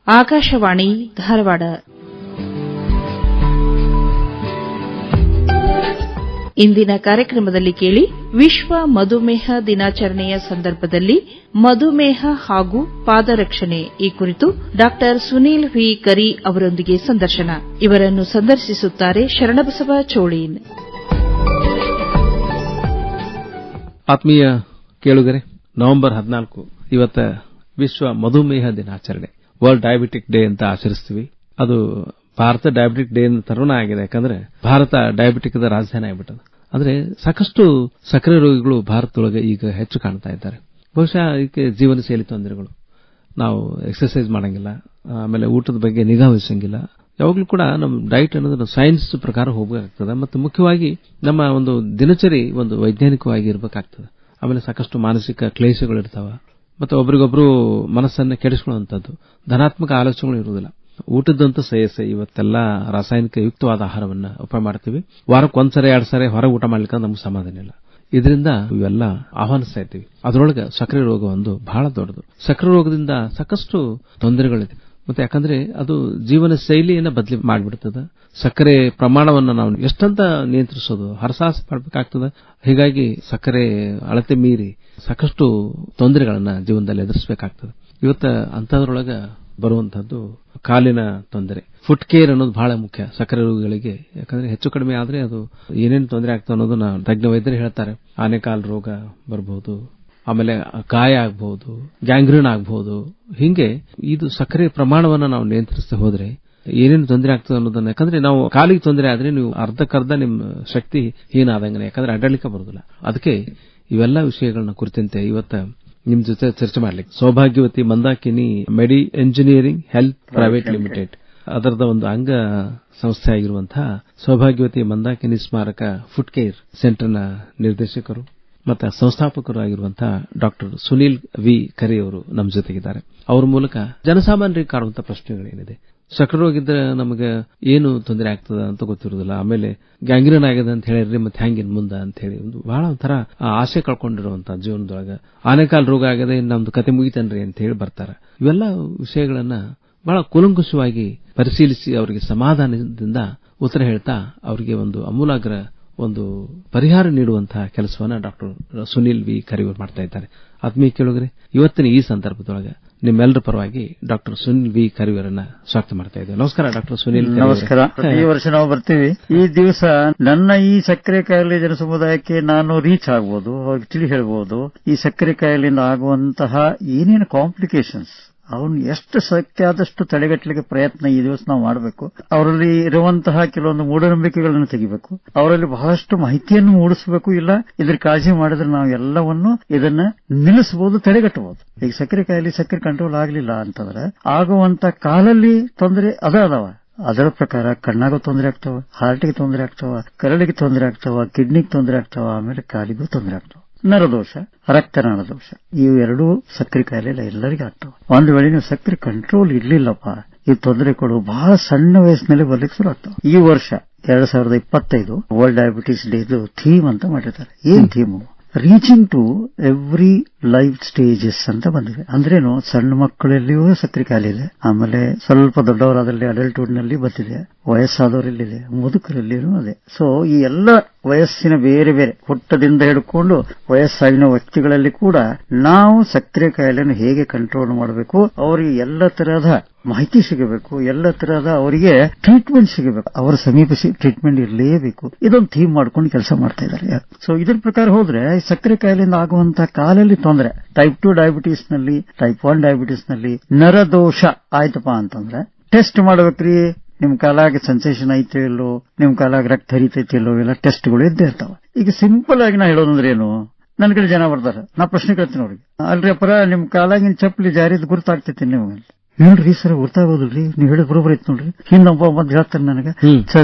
ಆಕಾಶವಾಣಿ ಧಾರವಾಡ. ಇಂದಿನ ಕಾರ್ಯಕ್ರಮದಲ್ಲಿ ಕೇಳಿ, ವಿಶ್ವ ಮಧುಮೇಹ ದಿನಾಚರಣೆಯ ಸಂದರ್ಭದಲ್ಲಿ ಮಧುಮೇಹ ಹಾಗೂ ಪಾದರಕ್ಷಣೆ ಈ ಕುರಿತು ಡಾ ಸುನೀಲ್ ವಿ ಕರಿ ಅವರೊಂದಿಗೆ ಸಂದರ್ಶನ. ಇವರನ್ನು ಸಂದರ್ಶಿಸುತ್ತಾರೆ ಶರಣಬಸವ ಚೋಳೀನ್. ಆತ್ಮೀಯ ಕೇಳುಗರೆ, ನವೆಂಬರ್ 14 ಇವತ್ತ ವಿಶ್ವ ಮಧುಮೇಹ ದಿನಾಚರಣೆ, ವರ್ಲ್ಡ್ ಡಯಾಬಿಟಿಕ್ ಡೇ ಅಂತ ಆಚರಿಸ್ತೀವಿ. ಅದು ಭಾರತ ಡಯಾಬಿಟಿಕ್ ಡೇ ತರನೇ ಆಗಿದೆ. ಯಾಕಂದ್ರೆ ಭಾರತ ಡಯಾಬಿಟಿಕ್ ರಾಜಧಾನಿ ಆಗಿಬಿಟ್ಟது. ಅಂದ್ರೆ ಸಾಕಷ್ಟು ಸಕ್ಕರೆ ರೋಗಿಗಳು ಭಾರತದೊಳಗೆ ಈಗ ಹೆಚ್ಚು ಕಾಣ್ತಾ ಇದ್ದಾರೆ. ಬಹುಶಃ ಇದಕ್ಕೆ ಜೀವನ ಶೈಲಿ ತೊಂದರೆಗಳು, ನಾವು ಎಕ್ಸರ್ಸೈಸ್ ಮಾಡಂಗಿಲ್ಲ, ಆಮೇಲೆ ಊಟದ ಬಗ್ಗೆ ನಿಗಾ ವಹಿಸಂಗಿಲ್ಲ. ಯಾವಾಗಲೂ ಕೂಡ ನಮ್ಮ ಡೈಟ್ ಅನ್ನೋದು ಸೈನ್ಸ್ ಪ್ರಕಾರ ಹೋಗಬೇಕಾಗ್ತದೆ. ಮತ್ತು ಮುಖ್ಯವಾಗಿ ನಮ್ಮ ಒಂದು ದಿನಚರಿ ಒಂದು ವೈಜ್ಞಾನಿಕವಾಗಿ ಇರಬೇಕಾಗ್ತದೆ. ಆಮೇಲೆ ಸಾಕಷ್ಟು ಮಾನಸಿಕ ಕ್ಲೇಶಗಳು ಇರ್ತಾವ, ಮತ್ತೆ ಒಬ್ರಿಗೊಬ್ರು ಮನಸ್ಸನ್ನ ಕೆಡಿಸಿಕೊಳ್ಳುವಂಥದ್ದು, ಧನಾತ್ಮಕ ಆಲೋಚನೆಗಳು ಇರುವುದಿಲ್ಲ. ಊಟದಂತೂ ಸಯಸೆ ಇವತ್ತೆಲ್ಲ ರಾಸಾಯನಿಕ ಯುಕ್ತವಾದ ಆಹಾರವನ್ನ ಉಪಯೋಗ ಮಾಡ್ತೀವಿ. ವಾರಕ್ಕೆ ಒಂದ್ಸರಿ 2 ಸರಿ ಹೊರಗೆ ಊಟ ಮಾಡ್ಲಿಕ್ಕೆ ನಮ್ಗೆ ಸಮಾಧಾನ ಇಲ್ಲ. ಇದರಿಂದ ಇವೆಲ್ಲ ಆಹ್ವಾನಿಸ್ತಾ ಇದ್ದೀವಿ. ಅದರೊಳಗೆ ಸಕ್ಕರೆ ರೋಗ ಒಂದು ಬಹಳ ದೊಡ್ಡದು. ಸಕ್ಕರೆ ರೋಗದಿಂದ ಸಾಕಷ್ಟು ತೊಂದರೆಗಳಿದೆ. ಮತ್ತೆ ಯಾಕಂದ್ರೆ ಅದು ಜೀವನ ಶೈಲಿಯನ್ನ ಬದಲಿ ಮಾಡಿಬಿಡ್ತದೆ. ಸಕ್ಕರೆ ಪ್ರಮಾಣವನ್ನು ನಾವು ಎಷ್ಟಂತ ನಿಯಂತ್ರಿಸೋದು, ಹರಸಾಹಸ ಮಾಡಬೇಕಾಗ್ತದೆ. ಹೀಗಾಗಿ ಸಕ್ಕರೆ ಅಳತೆ ಮೀರಿ ಸಾಕಷ್ಟು ತೊಂದರೆಗಳನ್ನ ಜೀವನದಲ್ಲಿ ಎದುರಿಸಬೇಕಾಗ್ತದೆ. ಇವತ್ತ ಅಂತದ್ರೊಳಗೆ ಬರುವಂತಹದ್ದು ಕಾಲಿನ ತೊಂದರೆ. ಫುಟ್ ಕೇರ್ ಅನ್ನೋದು ಬಹಳ ಮುಖ್ಯ ಸಕ್ಕರೆ ರೋಗಿಗಳಿಗೆ. ಯಾಕಂದ್ರೆ ಹೆಚ್ಚು ಕಡಿಮೆ ಆದ್ರೆ ಅದು ಏನೇನು ತೊಂದರೆ ಆಗ್ತದೆ ಅನ್ನೋದನ್ನ ತಜ್ಞ ವೈದ್ಯರು ಹೇಳ್ತಾರೆ. ಆನೆಕಾಲ್ ರೋಗ ಬರಬಹುದು, ಆಮೇಲೆ ಗಾಯ ಆಗಬಹುದು, ಗ್ಯಾಂಗ್ರೀನ್ ಆಗಬಹುದು. ಹಿಂಗೆ ಇದು ಸಕ್ಕರೆ ಪ್ರಮಾಣವನ್ನು ನಾವು ನಿಯಂತ್ರಿಸ್ತಾ ಹೋದ್ರೆ ಏನೇನು ತೊಂದರೆ ಆಗ್ತದೆ ಅನ್ನೋದನ್ನ, ಯಾಕಂದ್ರೆ ನಾವು ಕಾಲಿಗೆ ತೊಂದರೆ ಆದ್ರೆ ನೀವು ಅರ್ಧಕ್ಕರ್ಧ ನಿಮ್ಮ ಶಕ್ತಿ ಹೀನಾದಂಗನೆ, ಯಾಕಂದ್ರೆ ಅಡ್ಡಾಡ್ಲಿಕ್ಕೆ ಬರುದಿಲ್ಲ. ಅದಕ್ಕೆ ಇವೆಲ್ಲ ವಿಷಯಗಳನ್ನ ಕುರಿತಂತೆ ಇವತ್ತ ನಿಮ್ ಜೊತೆ ಚರ್ಚೆ ಮಾಡ್ಲಿಕ್ಕೆ ಸೌಭಾಗ್ಯವತಿ ಮಂದಾಕಿನಿ ಮೆಡಿ ಎಂಜಿನಿಯರಿಂಗ್ ಹೆಲ್ತ್ ಪ್ರೈವೇಟ್ ಲಿಮಿಟೆಡ್ ಅದರದ ಒಂದು ಅಂಗ ಸಂಸ್ಥೆ ಆಗಿರುವಂತಹ ಸೌಭಾಗ್ಯವತಿ ಮಂದಾಕಿನಿ ಸ್ಮಾರಕ ಫುಟ್ ಕೇರ್ ಸೆಂಟರ್ನ ನಿರ್ದೇಶಕರು ಮತ್ತು ಸಂಸ್ಥಾಪಕರು ಆಗಿರುವಂತಹ ಡಾಕ್ಟರ್ ಸುನೀಲ್ ವಿ ಕರಿ ಅವರು ನಮ್ಮ ಜೊತೆಗಿದ್ದಾರೆ. ಅವರ ಮೂಲಕ ಜನಸಾಮಾನ್ಯರಿಗೆ ಕಾಡುವಂತಹ ಪ್ರಶ್ನೆಗಳೇನಿದೆ, ಸಕ್ಕರೆ ರೋಗ ಇದ್ರೆ ನಮಗೆ ಏನು ತೊಂದರೆ ಆಗ್ತದ ಅಂತ ಗೊತ್ತಿರೋದಿಲ್ಲ, ಆಮೇಲೆ ಗ್ಯಾಂಗ್ರೀನ್ ಆಗಿದೆ ಅಂತ ಹೇಳಿದ್ರೆ ಮತ್ತೆ ಹ್ಯಾಂಗಿನ್ ಮುಂದ ಅಂತ ಹೇಳಿ ಒಂದು ಬಹಳ ಒಂಥರ ಆಸೆ ಕಳ್ಕೊಂಡಿರುವಂತಹ ಜೀವನದೊಳಗ, ಆನೆಕಾಲ್ ರೋಗ ಆಗದೆ ನಮ್ದು ಕತೆ ಮುಗಿತನ್ರಿ ಅಂತ ಹೇಳಿ ಬರ್ತಾರೆ. ಇವೆಲ್ಲ ವಿಷಯಗಳನ್ನ ಬಹಳ ಕೂಲಂಕುಷವಾಗಿ ಪರಿಶೀಲಿಸಿ ಅವರಿಗೆ ಸಮಾಧಾನದಿಂದ ಉತ್ತರ ಹೇಳ್ತಾ ಅವರಿಗೆ ಒಂದು ಅಮೂಲಾಗ್ರ ಒಂದು ಪರಿಹಾರ ನೀಡುವಂತಹ ಕೆಲಸವನ್ನ ಡಾಕ್ಟರ್ ಸುನೀಲ್ ವಿ ಕರಿಯವರು ಮಾಡ್ತಾ ಇದ್ದಾರೆ. ಆತ್ಮೀಯ ಕೇಳುಗರೆ, ಇವತ್ತಿನ ಈ ಸಂದರ್ಭದೊಳಗೆ ನಿಮ್ಮೆಲ್ಲರ ಪರವಾಗಿ ಡಾಕ್ಟರ್ ಸುನೀಲ್ ವಿ ಕರಿಯವರನ್ನ ಸ್ವಾಗತ ಮಾಡ್ತಾ ಇದ್ದೇವೆ. ನಮಸ್ಕಾರ ಡಾಕ್ಟರ್ ಸುನೀಲ್. ನಮಸ್ಕಾರ. ಈ ವರ್ಷ ನಾವು ಬರ್ತೀವಿ. ಈ ದಿವಸ ನನ್ನ ಈ ಸಕ್ಕರೆ ಕಾಯಿಲೆ ಜನ ಸಮುದಾಯಕ್ಕೆ ನಾನು ರೀಚ್ ಆಗಬಹುದು, ಅವ್ರಿಗೆ ತಿಳಿ ಹೇಳಬಹುದು ಈ ಸಕ್ಕರೆ ಕಾಯಿಲೆಯಿಂದ ಆಗುವಂತಹ ಏನೇನು ಕಾಂಪ್ಲಿಕೇಶನ್ಸ್ ಅವನು ಎಷ್ಟು ಶಕ್ತಿ ಆದಷ್ಟು ತಡೆಗಟ್ಟಲಿಕ್ಕೆ ಪ್ರಯತ್ನ ಈ ದಿವಸ ನಾವು ಮಾಡಬೇಕು. ಅವರಲ್ಲಿ ಇರುವಂತಹ ಕೆಲವೊಂದು ಮೂಢನಂಬಿಕೆಗಳನ್ನು ತೆಗಿಬೇಕು, ಅವರಲ್ಲಿ ಬಹಳಷ್ಟು ಮಾಹಿತಿಯನ್ನು ಮೂಡಿಸಬೇಕು. ಇಲ್ಲ ಇದ್ರ ಕಾಳಜಿ ಮಾಡಿದ್ರೆ ನಾವು ಎಲ್ಲವನ್ನು ಇದನ್ನ ನಿಲ್ಲಿಸಬಹುದು, ತಡೆಗಟ್ಟಬಹುದು. ಈಗ ಸಕ್ಕರೆ ಕಾಯಿಲೆ ಸಕ್ಕರೆ ಕಂಟ್ರೋಲ್ ಆಗಲಿಲ್ಲ ಅಂತಂದ್ರೆ ಆಗುವಂತ ಕಾಲಲ್ಲಿ ತೊಂದರೆ ಅದಾವ. ಅದರ ಪ್ರಕಾರ ಕಣ್ಣಾಗೂ ತೊಂದರೆ ಆಗ್ತಾವ, ಹಾರ್ಟ್ಗೆ ತೊಂದರೆ ಆಗ್ತಾವ, ಕರಳಿಗೆ ತೊಂದರೆ ಆಗ್ತಾವ, ಕಿಡ್ನಿಗೆ ತೊಂದರೆ ಆಗ್ತಾವ, ಆಮೇಲೆ ಕಾಲಿಗೂ ತೊಂದರೆ ಆಗ್ತಾವ. ನರದೋಷ, ರಕ್ತನಾಳ ದೋಷ, ಇವೆರಡೂ ಸಕ್ಕರೆ ಕಾಯಿಲೆ ಎಲ್ಲರಿಗೂ ಆಗ್ತಾವ. ಒಂದು ವೇಳೆ ನೀವು ಸಕ್ಕರೆ ಕಂಟ್ರೋಲ್ ಇರ್ಲಿಲ್ಲಪ್ಪ, ಈ ತೊಂದರೆ ಕೊಡು ಬಹಳ ಸಣ್ಣ ವಯಸ್ಸಿನಲ್ಲಿ ಬರ್ಲಿಕ್ಕೆ ಶುರು ಆಗ್ತಾವ. ಈ ವರ್ಷ 2025 ವರ್ಲ್ಡ್ ಡಯಾಬಿಟಿಸ್ ಡೇ ಥೀಮ್ ಅಂತ ಮಾಡಿರ್ತಾರೆ. ಏನ್ theme? Reaching to every life stages ಅಂತ ಬಂದಿದೆ. ಅಂದ್ರೇನು, ಸಣ್ಣ ಮಕ್ಕಳಲ್ಲಿಯೂ ಸಕ್ಕರೆ ಕಾಯಿಲೆ ಇದೆ, ಆಮೇಲೆ ಸ್ವಲ್ಪ ದೊಡ್ಡವರಾದಲ್ಲಿ ಅಡಲ್ಟ್ಹುಡ್ ನಲ್ಲಿ ಬಂದಿದೆ, ವಯಸ್ಸಾದವರಲ್ಲಿದೆ, ಮುದುಕರಲ್ಲಿಯೂ ಅದೇ. ಸೊ ಈ ಎಲ್ಲ ವಯಸ್ಸಿನ ಬೇರೆ ಬೇರೆ ಹುಟ್ಟದಿಂದ ಹಿಡ್ಕೊಂಡು ವಯಸ್ಸಾಗಿನ ವ್ಯಕ್ತಿಗಳಲ್ಲಿ ಕೂಡ ನಾವು ಸಕ್ಕರೆ ಕಾಯಿಲೆಯನ್ನು ಹೇಗೆ ಕಂಟ್ರೋಲ್ ಮಾಡಬೇಕು, ಅವರಿಗೆ ಎಲ್ಲ ತರಹದ ಮಾಹಿತಿ ಸಿಗಬೇಕು, ಎಲ್ಲ ತರಹದ ಅವರಿಗೆ ಟ್ರೀಟ್ಮೆಂಟ್ ಸಿಗಬೇಕು, ಅವರ ಸಮೀಪಿಸಿ ಟ್ರೀಟ್ಮೆಂಟ್ ಇರಲೇಬೇಕು. ಇದೊಂದು ಥೀಮ್ ಮಾಡ್ಕೊಂಡು ಕೆಲಸ ಮಾಡ್ತಾ ಇದ್ದಾರೆ. ಸೊ ಇದ್ರ ಪ್ರಕಾರ ಹೋದ್ರೆ ಸಕ್ಕರೆ ಕಾಯಿಲೆಯಿಂದ ಆಗುವಂತಹ ಕಾಲಲ್ಲಿ ತೊಂದರೆ, ಟೈಪ್ 2 ಡಯಾಬಿಟೀಸ್ ನಲ್ಲಿ, ಟೈಪ್ 1 ಡಯಾಬಿಟೀಸ್ ನಲ್ಲಿ ನರದೋಷ ಆಯ್ತಪ್ಪ ಅಂತಂದ್ರೆ ಟೆಸ್ಟ್ ಮಾಡಬೇಕ್ರಿ. ನಿಮ್ ಕಾಲಾಗ ಸೆನ್ಸೇಷನ್ ಐತೆ ಇಲ್ಲೋ, ನಿಮ್ ಕಾಲಾಗ ರಕ್ತ ಹರಿತೈತೆ ಇಲ್ಲೋ, ಎಲ್ಲ ಟೆಸ್ಟ್ಗಳು ಇದ್ದೇ ಇರ್ತಾವ. ಈಗ ಸಿಂಪಲ್ ಆಗಿ ನಾ ಹೇಳೋದಂದ್ರೆ ಏನು, ನನ್ನ ಕಡೆ ಜನ ಬರ್ತಾರೆ, ನಾ ಪ್ರಶ್ನೆ ಕೇಳ್ತೀನಿ ಅವ್ರಿಗೆ, ಅಲ್ರಿ ಅಪ್ಪರ ನಿಮ್ ಕಾಲಾಗಿನ ಚಪ್ಪಲಿ ಜಾರಿದ್ ಗುರ್ತಾಗ್ತೈತಿ ನಿಮ್ಗೆ? ಹೇಳ್ರಿ ಸರ್, ಗೊತ್ತಾಗೋದಿಲ್ರಿ, ನೀವ್ ಹೇಳಿದ್ ಬರೋಬರ್ ಐತ್ ನೋಡ್ರಿ. ಹಿಂದೊಬ್ಬ ಬಂದ್ ಹೇಳ್ತಾನೆ ನನಗೆ,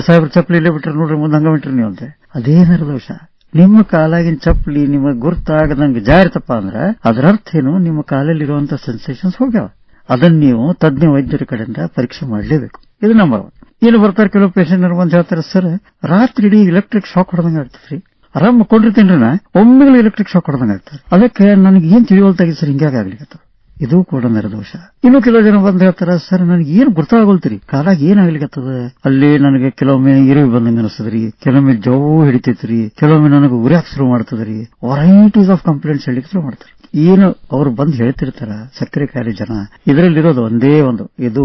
ಸಾಹೇಬ್ರ ಚಪ್ಪಲಿ ಇಲ್ಲೇ ಬಿಟ್ರಿ ನೋಡ್ರಿ, ಮುಂದೆ ಹಂಗ ಬಿಟ್ರಿ ನೀವು ಅಂತ. ಅದೇ ನರದೋಷ. ನಿಮ್ಮ ಕಾಲಾಗಿನ ಚಪ್ಪಲಿ ನಿಮಗೆ ಗುರ್ತಾಗದಂಗೆ ಜಾರಿತಪ್ಪ ಅಂದ್ರೆ ಅದರ ಅರ್ಥ ಏನು, ನಿಮ್ಮ ಕಾಲಲ್ಲಿರುವಂತಹ ಸೆನ್ಸೇಷನ್ಸ್ ಹೋಗ್ಯಾವ. ಅದನ್ನ ನೀವು ತಜ್ಞ ವೈದ್ಯರ ಕಡೆಯಿಂದ ಪರೀಕ್ಷೆ ಮಾಡಲೇಬೇಕು. ಇದು ನಂಬರ್ 1. ಏನು ಬರ್ತಾರೆ ಕೆಲವು ಪೇಷಂಟ್ ಬಂದು ಹೇಳ್ತಾರೆ, ಸರ್ ರಾತ್ರಿ ಇಡೀ ಎಲೆಕ್ಟ್ರಿಕ್ ಶಾಕ್ ಹೊಡೆದಂಗೆ ಆಗ್ತದ್ರಿ, ಆರಾಮ್ ಕೊಂಡಿರ್ತೀನ್ರಿ ನಾ, ಒಮ್ಮೆಗಳು ಎಲೆಕ್ಟ್ರಿಕ್ ಶಾಕ್ ಹೊಡೆದಂಗೆ ಆಗ್ತಾರೆ, ಅದಕ್ಕೆ ನನಗೆ ಏನ್ ತಿಳಿಯೋಲ್ತಾಗಿ ಸರ್ ಹಿಂಗಾಗಿ ಆಗ್ಲಿಕ್ಕೆ. ಇದು ಕೂಡ ನರದೋಷ. ಇನ್ನು ಕೆಲವು ಜನ ಬಂದ್ ಹೇಳ್ತಾರ, ಸರ್ ನನಗೆ ಏನ್ ಗೊತ್ತಾಗೋಲ್ತ್ರಿ, ಕಾಲಾಗ ಏನಾಗ್ಲಿಕ್ಕತ್ತದ, ಅಲ್ಲಿ ನನಗೆ ಕೆಲವೊಮ್ಮೆ ಇರುವಿ ಬಂದಂಗ ಅನಿಸ್ತದ್ರಿ, ಕೆಲವೊಮ್ಮೆ ಜವ್ ಹಿಡಿತೈತ್ರಿ, ಕೆಲವೊಮ್ಮೆ ನನಗೆ ಉರಿಯಾಕ್ ಶುರು ಮಾಡ್ತದ್ರಿ, ವೆರೈಟೀಸ್ ಆಫ್ ಕಂಪ್ಲೇಂಟ್ಸ್ ಹೇಳಿಕ್ ಶುರು ಮಾಡ್ತಾರೆ. ಏನು ಅವ್ರು ಬಂದ್ ಹೇಳ್ತಿರ್ತಾರ ಸಕ್ಕರೆ ಕಾಯಿಲೆ ಜನ, ಇದರಲ್ಲಿರೋದು ಒಂದೇ ಒಂದು, ಇದು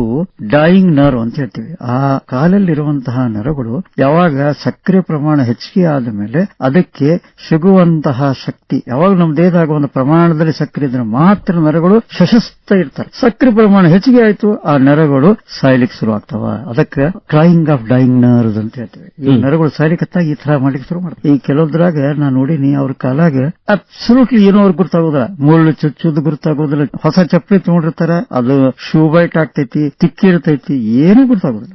ಡೈಯಿಂಗ್ ನರ್ವ್ ಅಂತ ಹೇಳ್ತೀವಿ. ಆ ಕಾಲಲ್ಲಿರುವಂತಹ ನರಗಳು ಯಾವಾಗ ಸಕ್ಕರೆ ಪ್ರಮಾಣ ಹೆಚ್ಚಿಗೆ ಆದ ಮೇಲೆ ಅದಕ್ಕೆ ಸಿಗುವಂತಹ ಶಕ್ತಿ, ಯಾವಾಗ ನಮ್ಮ ದೇಹದಾಗ ಒಂದು ಪ್ರಮಾಣದಲ್ಲಿ ಸಕ್ಕರೆ ಇದ್ರೆ ಮಾತ್ರ ನರಗಳು ಸಶಸ್ತ ಇರ್ತಾರೆ. ಸಕ್ಕರೆ ಪ್ರಮಾಣ ಹೆಚ್ಚಿಗೆ ಆಯ್ತು, ಆ ನರಗಳು ಸಾಯ್ಲಿಕ್ಕೆ ಶುರು ಆಗ್ತಾವ. ಅದಕ್ಕೆ ಕ್ರೈಯಿಂಗ್ ಆಫ್ ಡೈಯಿಂಗ್ ನರ್ವ್ಸ್ ಅಂತ ಹೇಳ್ತೀವಿ. ಈ ನರಗಳು ಸಾಯ್ಲಿಕ್ಕತ್ತಾಗ ಈ ತರ ಮಾಡ್ಲಿಕ್ಕೆ ಶುರು ಮಾಡ್ತಾರೆ. ಈ ಕೆಲವೊಂದ್ರಾಗ ನಾನು ನೋಡಿನಿ, ಅವ್ರ ಕಾಲಾಗ ಅಬ್ಸಲ್ಯೂಟ್ಲಿ ಏನೋ ಅವ್ರಿಗೆ ಗೊತ್ತಾಗೋದಿಲ್ಲ, ಮುಳ್ಳು ಚುಚ್ಚುದು ಗೊತ್ತಾಗೋದಿಲ್ಲ, ಹೊಸ ಚಪ್ಪಲಿ ತಗೊಂಡಿರ್ತಾರ, ಅದು ಶೂ ಬೈಟ್ ಆಗ್ತೈತಿ, ತಿಕ್ಕಿ ಇರ್ತೈತಿ, ಏನೂ ಗೊತ್ತಾಗೋದಿಲ್ಲ.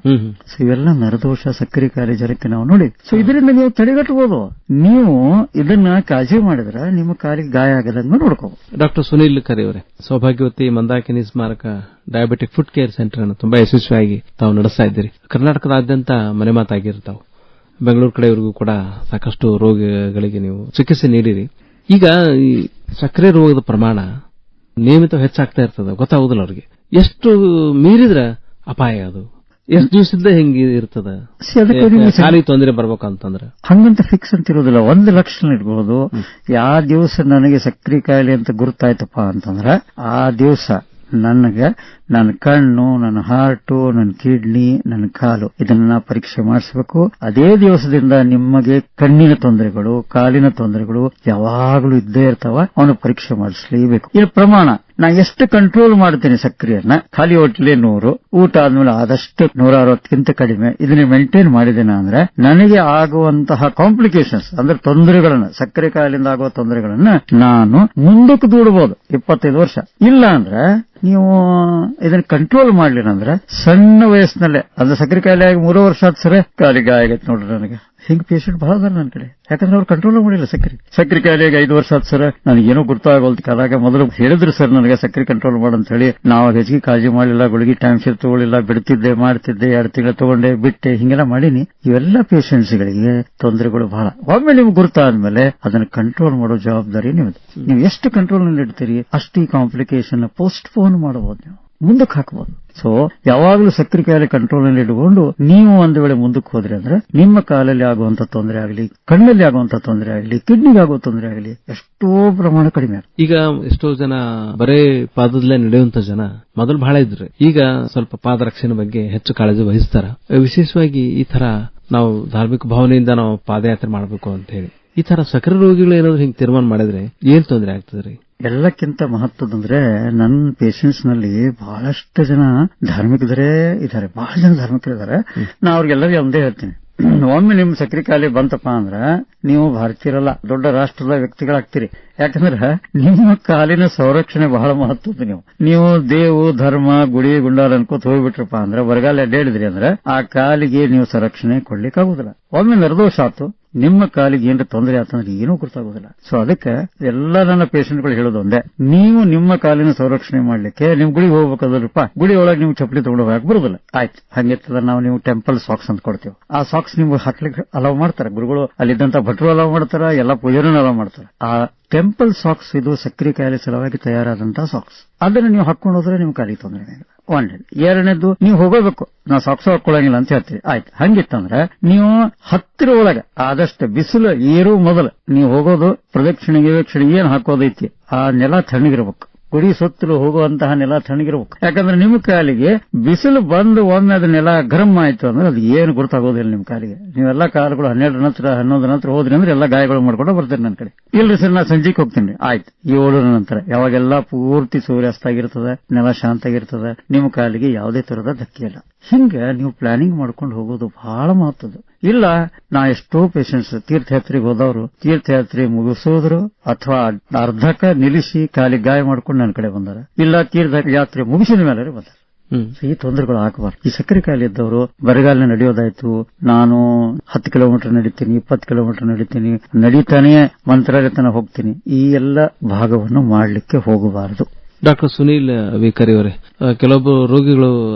ಸೊ ಇವೆಲ್ಲ ನರದೋಷ ಸಕ್ಕರೆ ಕಾಯಿಲೆ ಜನಕ್ಕೆ ನಾವು ನೋಡಿ. ಸೊ ಇದರಿಂದ ನೀವು ತಡೆಗಟ್ಟಬಹುದು. ನೀವು ಇದನ್ನ ಕಾಳಜಿ ಮಾಡಿದ್ರೆ ನಿಮ್ಮ ಕಾಲಿಗೆ ಗಾಯ ಆಗದಂಗ ನೋಡ್ಕೋಬಹುದು. ಡಾಕ್ಟರ್ ಸುನೀಲ್ ಕರಿ ಅವರೇ, ಸೌಭಾಗ್ಯವತಿ ಮಂದಾಕಿನಿ ಸ್ಮಾರಕ ಡಯಾಬಿಟಿಕ್ ಫುಡ್ ಕೇರ್ ಸೆಂಟರ್ ಅನ್ನು ತುಂಬಾ ಯಶಸ್ವಿಯಾಗಿ ತಾವು ನಡೆಸ್ತಾ ಇದ್ದೀರಿ. ಕರ್ನಾಟಕದಾದ್ಯಂತ ಮನೆ ಮಾತಾಗಿರ್ತಾವೆ. ಬೆಂಗಳೂರು ಕಡೆಯವರೆಗೂ ಕೂಡ ಸಾಕಷ್ಟು ರೋಗಿಗಳಿಗೆ ನೀವು ಚಿಕಿತ್ಸೆ ನೀಡಿರಿ. ಈಗ ಈ ಸಕ್ಕರೆ ರೋಗದ ಪ್ರಮಾಣ ನಿಯಮಿತ ಹೆಚ್ಚಾಗ್ತಾ ಇರ್ತದೆ, ಗೊತ್ತಾಗುದಿಲ್ಲ ಅವ್ರಿಗೆ. ಎಷ್ಟು ಮೀರಿದ್ರೆ ಅಪಾಯ, ಅದು ಎಷ್ಟು ದಿವಸದ ಹೆಂಗೆ ಇರ್ತದ, ಖಾಲಿ ತೊಂದರೆ ಬರ್ಬೇಕಂತಂದ್ರೆ ಹಂಗಂತ ಫಿಕ್ಸ್ ಅಂತ ಇರೋದಿಲ್ಲ. 1 ಲಕ್ಷಣ ಇರಬಹುದು. ಯಾವ ದಿವಸ ನನಗೆ ಸಕ್ಕರೆ ಕಾಯಿಲೆ ಅಂತ ಗುರುತಾಯ್ತಪ್ಪ ಅಂತಂದ್ರೆ ಆ ದಿವಸ ನನಗೆ ನನ್ನ ಕಣ್ಣು, ನನ್ನ ಹಾರ್ಟು, ನನ್ನ ಕಿಡ್ನಿ, ನನ್ನ ಕಾಲು ಇದನ್ನ ಪರೀಕ್ಷೆ ಮಾಡಿಸಬೇಕು. ಅದೇ ದಿವಸದಿಂದ ನಿಮಗೆ ಕಣ್ಣಿನ ತೊಂದರೆಗಳು, ಕಾಲಿನ ತೊಂದರೆಗಳು ಯಾವಾಗಲೂ ಇದ್ದೇ ಇರ್ತಾವ, ಅವನು ಪರೀಕ್ಷೆ ಮಾಡಿಸಲೇಬೇಕು. ಈ ಪ್ರಮಾಣ ನಾ ಎಷ್ಟು ಕಂಟ್ರೋಲ್ ಮಾಡ್ತೇನೆ ಸಕ್ರಿಯನ್ನ, ಖಾಲಿ ಹೊಟ್ಟೆಲೆ 100, ಊಟ ಆದ್ಮೇಲೆ ಆದಷ್ಟು 160ಕ್ಕಿಂತ ಕಡಿಮೆ, ಇದನ್ನ ಮೇಂಟೈನ್ ಮಾಡಿದ್ದೇನೆ ಅಂದ್ರೆ ನನಗೆ ಆಗುವಂತಹ ಕಾಂಪ್ಲಿಕೇಶನ್ಸ್ ಅಂದ್ರೆ ತೊಂದರೆಗಳನ್ನ, ಸಕ್ಕರೆ ಕಾಯಿಲೆಯಿಂದ ಆಗುವ ತೊಂದರೆಗಳನ್ನ ನಾನು ಮುಂದಕ್ಕೆ ದೂಡಬಹುದು 25 ವರ್ಷ. ಇಲ್ಲ ಅಂದ್ರೆ ನೀವು ಇದನ್ನ ಕಂಟ್ರೋಲ್ ಮಾಡ್ಲಿಲ್ಲ ಅಂದ್ರೆ ಸಣ್ಣ ವಯಸ್ಸಿನಲ್ಲೇ, ಅಂದ್ರೆ ಸಕ್ಕರೆ ಕಾಯಿಲೆ ಆಗಿ 3 ವರ್ಷ ಆದ ಸರಿ ಕಾಲಿಗೆ ಗಾಯ ಆಗೈತೆ ನೋಡ್ರಿ. ನನಗೆ ಹಿಂಗ್ ಪೇಷಂಟ್ ಬಹಳ ಅದಾರ ನನ್ನ ಕಡೆ, ಯಾಕಂದ್ರೆ ಅವ್ರು ಕಂಟ್ರೋಲ್ ಮಾಡಿಲ್ಲ. ಸಕ್ಕರೆ ಕಾಯಿಲೆಗೆ 5 ವರ್ಷ ಆದ ಸರ್ ನನಗೇನೋ ಗೊತ್ತಾಗೋಲ್ತು ಕಾಲಾಗ. ಮೊದಲು ಹೇಳಿದ್ರು ಸರ್ ನನಗೆ ಸಕ್ಕರೆ ಕಂಟ್ರೋಲ್ ಮಾಡಂತ ಹೇಳಿ, ನಾವು ಹೆಚ್ಚಿಗೆ ಕಾಳಜಿ ಮಾಡಲಿಲ್ಲ, ಗುಳಿಗೆ ಟೈಮ್ ಶೇರ್ ತಗೊಳ್ಳಿಲ್ಲ, ಬಿಡ್ತಿದ್ದೆ, ಮಾಡ್ತಿದ್ದೆ, 2 ತಿಂಗಳು ತಗೊಂಡೆ, ಬಿಟ್ಟೆ, ಹಿಂಗೆಲ್ಲ ಮಾಡೀನಿ. ಇವೆಲ್ಲ ಪೇಷಂಟ್ಸ್ಗಳಿಗೆ ತೊಂದರೆಗಳು ಬಹಳ. ಒಮ್ಮೆ ನಿಮ್ಗೆ ಗುರುತಾದ್ಮೇಲೆ ಅದನ್ನ ಕಂಟ್ರೋಲ್ ಮಾಡೋ ಜವಾಬ್ದಾರಿ ನಿಮ್ದು. ನೀವು ಎಷ್ಟು ಕಂಟ್ರೋಲ್ ನಲ್ಲಿ ಇಡ್ತೀರಿ ಅಷ್ಟು ಈ ಕಾಂಪ್ಲಿಕೇಶನ್ ಪೋಸ್ಟ್ ಪೋನ್ ಮಾಡಬಹುದು, ನೀವು ಮುಂದಕ್ಕೆ ಹಾಕಬಹುದು. ಸೊ ಯಾವಾಗಲೂ ಸಕ್ಕರೆ ಕಾಯಿಲೆ ಕಂಟ್ರೋಲ್ ನಲ್ಲಿ ಇಟ್ಕೊಂಡು ನೀವು ಒಂದು ವೇಳೆ ಮುಂದಕ್ಕೆ ಹೋದ್ರಿ ಅಂದ್ರೆ ನಿಮ್ಮ ಕಾಲಲ್ಲಿ ಆಗುವಂತ ತೊಂದರೆ ಆಗಲಿ, ಕಣ್ಣಲ್ಲಿ ಆಗುವಂತ ತೊಂದರೆ ಆಗಲಿ, ಕಿಡ್ನಿಗೆ ಆಗುವ ತೊಂದರೆ ಆಗಲಿ ಎಷ್ಟೋ ಪ್ರಮಾಣ ಕಡಿಮೆ ಆಗುತ್ತೆ. ಈಗ ಎಷ್ಟೋ ಜನ ಬರೇ ಪಾದದಲ್ಲೇ ನಡೆಯುವಂತ ಜನ ಮೊದಲು ಬಹಳ ಇದ್ರು, ಈಗ ಸ್ವಲ್ಪ ಪಾದರಕ್ಷಣೆ ಬಗ್ಗೆ ಹೆಚ್ಚು ಕಾಳಜಿ ವಹಿಸ್ತಾರ. ವಿಶೇಷವಾಗಿ ಈ ತರ ನಾವು ಧಾರ್ಮಿಕ ಭಾವನೆಯಿಂದ ನಾವು ಪಾದಯಾತ್ರೆ ಮಾಡಬೇಕು ಅಂತ ಹೇಳಿ, ಈ ತರ ಸಕ್ಕರೆ ರೋಗಿಗಳು ಏನಾದ್ರು ಹಿಂಗೆ ತೀರ್ಮಾನ ಮಾಡಿದ್ರೆ ಏನ್ ತೊಂದರೆ ಆಗ್ತದ್ರಿ? ಎಲ್ಲಕ್ಕಿಂತ ಮಹತ್ವದಂದ್ರೆ ನನ್ನ ಪೇಷಂಟ್ಸ್ ನಲ್ಲಿ ಬಹಳಷ್ಟು ಜನ ಧಾರ್ಮಿಕರೇ ಇದ್ದಾರೆ, ಬಹಳ ಜನ ಧಾರ್ಮಿಕರಿದ್ದಾರೆ. ನಾ ಅವ್ರಿಗೆಲ್ಲರಿಗೂ ಒಂದೇ ಹೇಳ್ತೀನಿ, ಒಮ್ಮೆ ನಿಮ್ ಸಕ್ಕರೆ ಕಾಯಿಲೆ ಬಂತಪ್ಪ ಅಂದ್ರ ನೀವು ಭಾರತೀಯರಲ್ಲ, ದೊಡ್ಡ ರಾಷ್ಟ್ರದ ವ್ಯಕ್ತಿಗಳಾಗ್ತೀರಿ. ಯಾಕಂದ್ರೆ ನಿಮ್ಮ ಕಾಲಿನ ಸಂರಕ್ಷಣೆ ಬಹಳ ಮಹತ್ವದ್ದು. ನೀವು ದೇವು ಧರ್ಮ ಗುಡಿ ಗುಂಡಾಲ ಅನ್ಕೋತ ಹೋಗ್ಬಿಟ್ರಪ್ಪ ಅಂದ್ರೆ, ಬರಗಾಲ ಅಡ್ಡಾಡಿದ್ರಿ ಅಂದ್ರೆ ಆ ಕಾಲಿಗೆ ನೀವು ಸಂರಕ್ಷಣೆ ಕೊಡ್ಲಿಕ್ಕಾಗುದಿಲ್ಲ. ಒಮ್ಮೆ ನಿರ್ದೋಷ ಆತು, ನಿಮ್ಮ ಕಾಲಿಗೆ ಏನಾರ ತೊಂದರೆ ಆತಂದ್ರೆ ಏನೂ ಗೊತ್ತಾಗೋದಿಲ್ಲ. ಸೊ ಅದಕ್ಕೆ ಎಲ್ಲ ನನ್ನ ಪೇಷಂಟ್ಗಳು ಹೇಳೋದು ಒಂದೇ, ನೀವು ನಿಮ್ಮ ಕಾಲಿನ ಸಂರಕ್ಷಣೆ ಮಾಡ್ಲಿಕ್ಕೆ ನಿಮ್ ಗುಡಿಗೆ ಹೋಗ್ಬೇಕಾದ್ರಪ್ಪ, ಗುಡಿ ಒಳಗೆ ನೀವು ಚಪ್ಪಲಿ ತಗೊಂಡು ಹೋಗಕ್ ಬರುದಿಲ್ಲ. ಆಯ್ತು, ಹಂಗಿರ್ತದ ನಾವು ನೀವು ಟೆಂಪಲ್ ಸಾಕ್ಸ್ ಅಂತ ಕೊಡ್ತೀವಿ. ಆ ಸಾಕ್ಸ್ ನಿಮ್ಗೆ ಹಾಕ್ಲಿಕ್ಕೆ ಅಲೌ ಮಾಡ್ತಾರೆ ಗುರುಗಳು, ಅಲ್ಲಿದ್ದಂತ ಭಟ್ರು ಅಲೌ ಮಾಡ್ತಾರ, ಎಲ್ಲ ಪೂಜಾರನ್ನು ಅಲೌ ಮಾಡ್ತಾರೆ. ಆ ಟೆಂಪಲ್ ಸಾಕ್ಸ್ ಇದು ಸಕ್ಕರೆ ಕಾಯಿಲೆ ಸಲುವಾಗಿ ತಯಾರಾದಂತಹ ಸಾಕ್ಸ್. ಅದನ್ನ ನೀವು ಹಾಕೊಂಡು ಹೋದ್ರೆ ನಿಮ್ ಕಾಲಿಗೆ ತೊಂದರೆ ಆಗಿಲ್ಲ. ಒಂದೇದು. ಎರಡನೇದು, ನೀವು ಹೋಗಬೇಕು, ನಾವು ಸಾಕ್ಸ್ ಹಾಕೊಳ್ಳಂಗಿಲ್ಲ ಅಂತ ಹೇಳ್ತೀವಿ. ಆಯ್ತು, ಹಂಗಿತ್ತಂದ್ರೆ ನೀವು ಹತ್ತಿರ ಒಳಗೆ ಆದಷ್ಟು ಬಿಸಿಲು ಏರು ಮೊದಲು ನೀವು ಹೋಗೋದು ಪ್ರದಕ್ಷಿಣೆ ಏನ್ ಹಾಕೋದೈತಿ ಆ ನೆಲ ತಣ್ಣಗಿರ್ಬೇಕು. ಗುಡಿ ಸುತ್ತಲೂ ಹೋಗುವಂತಹ ನೆಲ ತಣ್ಣಗಿರ್ಬೇಕು. ಯಾಕಂದ್ರೆ ನಿಮ್ಮ ಕಾಲಿಗೆ ಬಿಸಿಲು ಬಂದು ಒಮ್ಮೆ ಅದ ನೆಲ ಗರಂ ಆಯ್ತು ಅಂದ್ರೆ ಅದು ಏನು ಗೊತ್ತಾಗೋದಿಲ್ಲ ನಿಮ್ ಕಾಲಿಗೆ. ನೀವೆಲ್ಲ ಕಾಲುಗಳು 12 ನಂತರ 11 ನಂತರ ಹೋದ್ರಿ ಅಂದ್ರೆ ಎಲ್ಲ ಗಾಯಗಳು ಮಾಡ್ಕೊಂಡು ಬರ್ತೀರಿ ನನ್ನ ಕಡೆ. ಇಲ್ರಿ ಸರ್ ನಾ ಸಂಜೆಗೆ ಹೋಗ್ತೀನಿ. ಆಯ್ತು, 7 ನಂತರ ಯಾವಾಗೆಲ್ಲ ಪೂರ್ತಿ ಸೂರ್ಯಾಸ್ತ ಆಗಿರ್ತದೆ, ನೆಲ ಶಾಂತ ಆಗಿರ್ತದೆ, ನಿಮ್ಮ ಕಾಲಿಗೆ ಯಾವುದೇ ತರದ ಧಕ್ಕೆ ಇಲ್ಲ. ಹಿಂಗ ನೀವು ಪ್ಲಾನಿಂಗ್ ಮಾಡ್ಕೊಂಡು ಹೋಗೋದು ಬಹಳ ಮಹತ್ವದ್ದು. ಇಲ್ಲ, ನಾ ಎಷ್ಟೋ ಪೇಷಂಟ್ಸ್ ತೀರ್ಥಯಾತ್ರೆಗೆ ಹೋದವರು ತೀರ್ಥಯಾತ್ರೆ ಮುಗಿಸೋದ್ರು ಅಥವಾ ಅರ್ಧಕ್ಕ ನಿಲ್ಲಿಸಿ ಕಾಲಿಗೆ ಗಾಯ ಮಾಡ್ಕೊಂಡು ನನ್ನ ಕಡೆ ಬಂದಾರ, ಇಲ್ಲ ತೀರ್ಥಯಾತ್ರೆ ಮುಗಿಸಿದ ಮೇಲೆ ಬಂದಾರ. ಈ ತೊಂದರೆಗಳು ಆಗಬಾರ್ದು. ಈ ಸಕ್ಕರೆ ಕಾಯಿಲೆ ಇದ್ದವರು ಬರಗಾಲ ನಡೆಯೋದಾಯ್ತು, ನಾನು 10 ಕಿಲೋಮೀಟರ್ ನಡೀತೀನಿ, 20 ಕಿಲೋಮೀಟರ್ ನಡೀತೀನಿ, ನಡೀತಾನೆ ಮಂತ್ರಾಲಯ ತನಕ ಹೋಗ್ತೀನಿ, ಈ ಎಲ್ಲ ಭಾಗವನ್ನು ಮಾಡಲಿಕ್ಕೆ ಹೋಗಬಾರದು. ಡಾಕ್ಟರ್ ಸುನೀಲ್ ವಿಕರಿ ಅವರೇ, ಕೆಲವೊಬ್ಬರು ರೋಗಿಗಳು